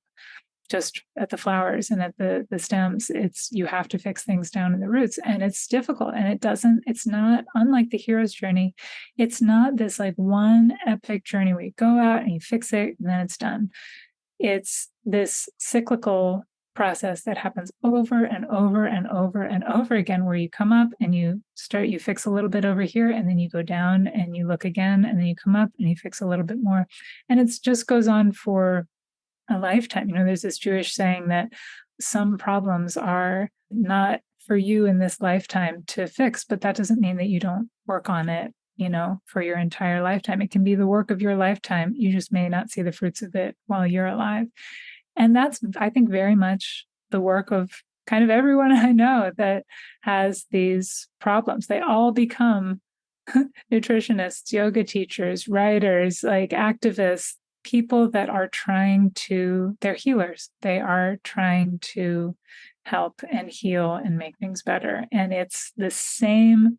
A: just at the flowers and at the stems. You have to fix things down in the roots, and it's difficult. And it's not unlike the hero's journey. It's not this like one epic journey where you go out and you fix it and then it's done. It's this cyclical process that happens over and over and over and over again, where you come up and you fix a little bit over here, and then you go down and you look again, and then you come up and you fix a little bit more. And it just goes on for a lifetime. There's this Jewish saying that some problems are not for you in this lifetime to fix, but that doesn't mean that you don't work on it, for your entire lifetime. It can be the work of your lifetime. You just may not see the fruits of it while you're alive. And that's, I think, very much the work of kind of everyone I know that has these problems. They all become nutritionists, yoga teachers, writers, like activists, people that are they're healers. They are trying to help and heal and make things better. And it's the same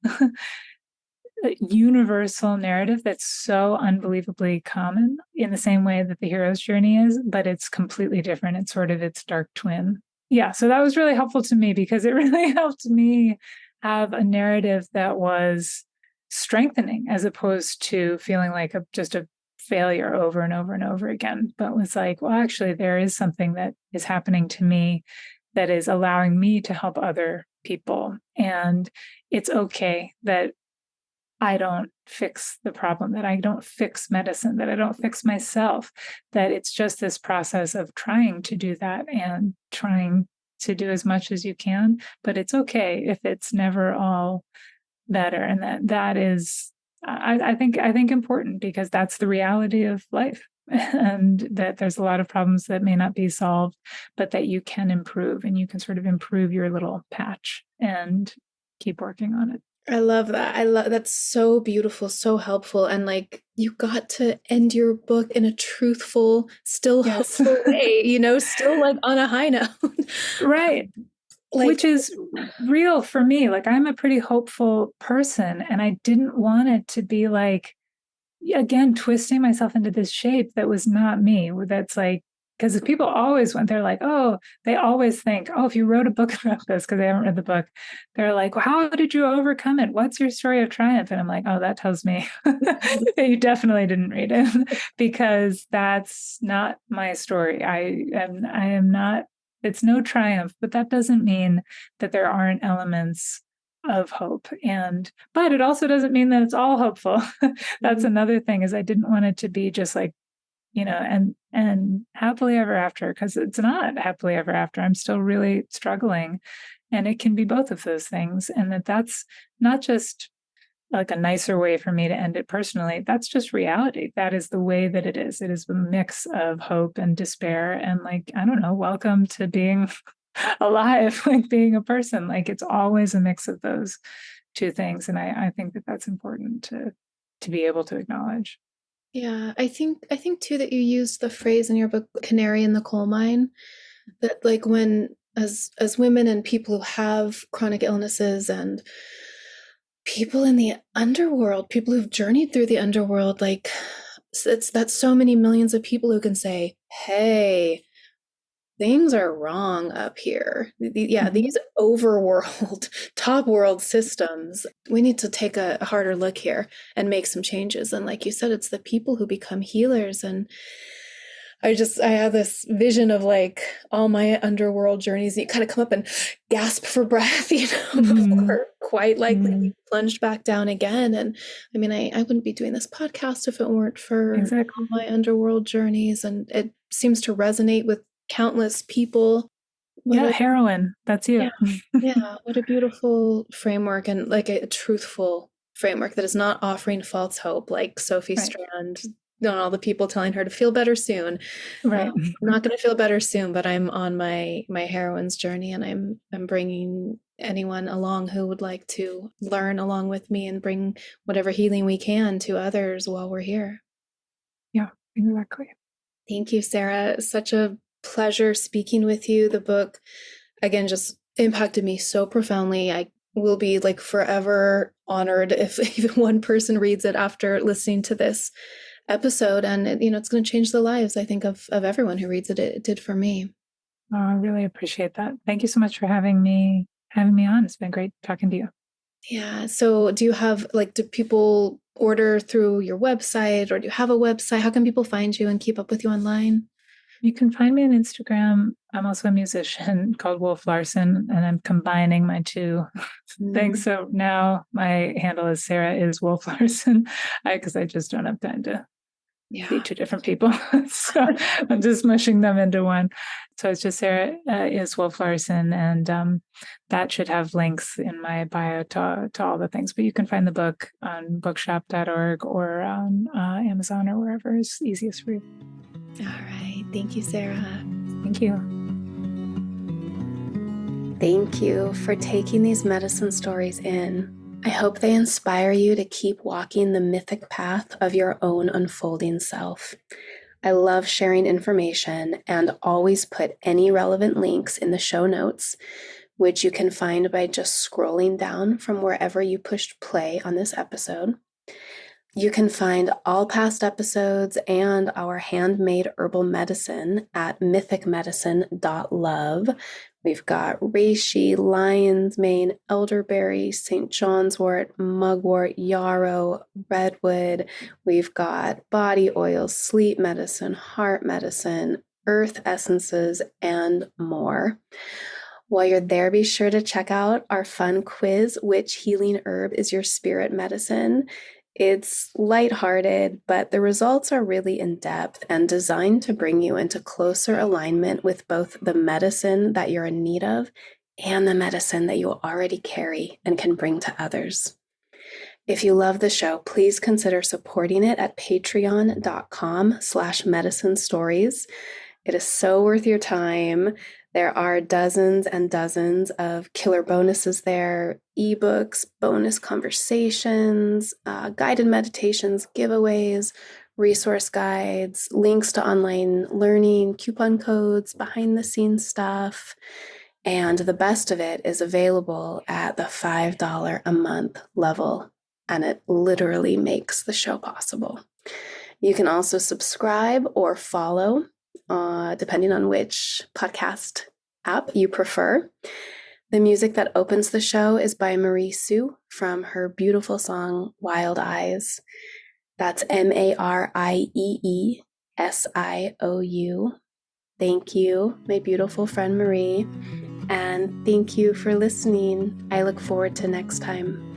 A: universal narrative that's so unbelievably common, in the same way that the hero's journey is, but it's completely different. It's sort of its dark twin. Yeah, so that was really helpful to me, because it really helped me have a narrative that was strengthening, as opposed to feeling like just a failure over and over and over again, but was like, well, actually, there is something that is happening to me that is allowing me to help other people. And it's okay that I don't fix the problem, that I don't fix medicine, that I don't fix myself, that it's just this process of trying to do that and trying to do as much as you can. But it's okay if it's never all better. And that is, I think important, because that's the reality of life. And that there's a lot of problems that may not be solved, but that you can improve, and you can sort of improve your little patch and keep working on it.
B: I love that. That's so beautiful, so helpful. And like you got to end your book in a truthful, still
A: Yes.
B: hopeful way, still like on a high note.
A: Right.
B: Like,
A: Which is real for me. Like, I'm a pretty hopeful person, and I didn't want it to be like, again, twisting myself into this shape that was not me. That's like, because people always went, they're like, oh, they always think, oh, if you wrote a book about this, because they haven't read the book, they're like, well, how did you overcome it? What's your story of triumph? And I'm like, oh, that tells me that you definitely didn't read it, because that's not my story. I am not, it's no triumph, but that doesn't mean that there aren't elements of hope. But it also doesn't mean that it's all hopeful. That's another thing, is I didn't want it to be just like, and happily ever after, because it's not happily ever after. I'm still really struggling, and it can be both of those things. And that's not just like a nicer way for me to end it personally. That's just reality. That is the way that it is. It is a mix of hope and despair. And like, I don't know, welcome to being alive, like being a person. Like, it's always a mix of those two things. And I think that that's important to be able to acknowledge.
B: yeah, I think too that you used the phrase in your book, canary in the coal mine, that like when as women and people who have chronic illnesses and people in the underworld, people who've journeyed through the underworld, like that's so many millions of people who can say, hey, things are wrong up here. Yeah,
A: Mm-hmm.
B: these overworld, top world systems, we need to take a harder look here and make some changes. And like you said, it's the people who become healers. And I have this vision of like all my underworld journeys. You kind of come up and gasp for breath,
A: Mm-hmm.
B: before quite likely
A: Mm-hmm.
B: being plunged back down again. And I mean, I wouldn't be doing this podcast if it weren't for all
A: Exactly.
B: my underworld journeys. And it seems to resonate with countless people. What
A: Yeah,
B: a,
A: heroin. That's
B: yeah,
A: you.
B: yeah, what a beautiful framework, and like a truthful framework that is not offering false hope like Sophie
A: Right.
B: Strand and all the people telling her to feel better soon.
A: Right.
B: I'm not going to feel better soon, but I'm on my heroine's journey, and I'm bringing anyone along who would like to learn along with me and bring whatever healing we can to others while we're here.
A: Yeah, exactly.
B: Thank you, Sarah. Such a pleasure speaking with you. The book, again, just impacted me so profoundly. I will be like forever honored if even one person reads it after listening to this episode. And it's going to change the lives, I think, of everyone who reads it. It did for me.
A: Oh, I really appreciate that. Thank you so much for having me on. It's been great talking to you.
B: Yeah. So do you have like, do people order through your website, or do you have a website? How can people find you and keep up with you online?
A: You can find me on Instagram. I'm also a musician called Wolf Larson, and I'm combining my two things. So now my handle is Sarah is Wolf Larson, because I just don't have time to be
B: Yeah.
A: two different people. So I'm just mushing them into one. So it's just Sarah is Wolf Larson, and that should have links in my bio to all the things. But you can find the book on bookshop.org or on Amazon or wherever is easiest for you.
B: All right. Thank you, Sarah.
A: Thank you.
B: Thank you for taking these medicine stories in. I hope they inspire you to keep walking the mythic path of your own unfolding self. I love sharing information and always put any relevant links in the show notes, which you can find by just scrolling down from wherever you pushed play on this episode. You can find all past episodes and our handmade herbal medicine at mythicmedicine.love. We've got reishi, lion's mane, elderberry, St. John's wort, mugwort, yarrow, redwood. We've got body oils, sleep medicine, heart medicine, earth essences, and more. While you're there, be sure to check out our fun quiz, which healing herb is your spirit medicine? It's lighthearted, but the results are really in-depth and designed to bring you into closer alignment with both the medicine that you're in need of and the medicine that you already carry and can bring to others. If you love the show, please consider supporting it at patreon.com/medicine stories. It is so worth your time.
C: There are dozens and dozens of killer bonuses there, ebooks, bonus conversations, guided meditations, giveaways, resource guides, links to online learning, coupon codes, behind the scenes stuff. And the best of it is available at the $5 a month level, and it literally makes the show possible. You can also subscribe or follow, depending on which podcast app you prefer. The music that opens the show is by Marie Sue from her beautiful song Wild Eyes. That's MarieeSiou. Thank you, my beautiful friend Marie, and thank you for listening. I look forward to next time.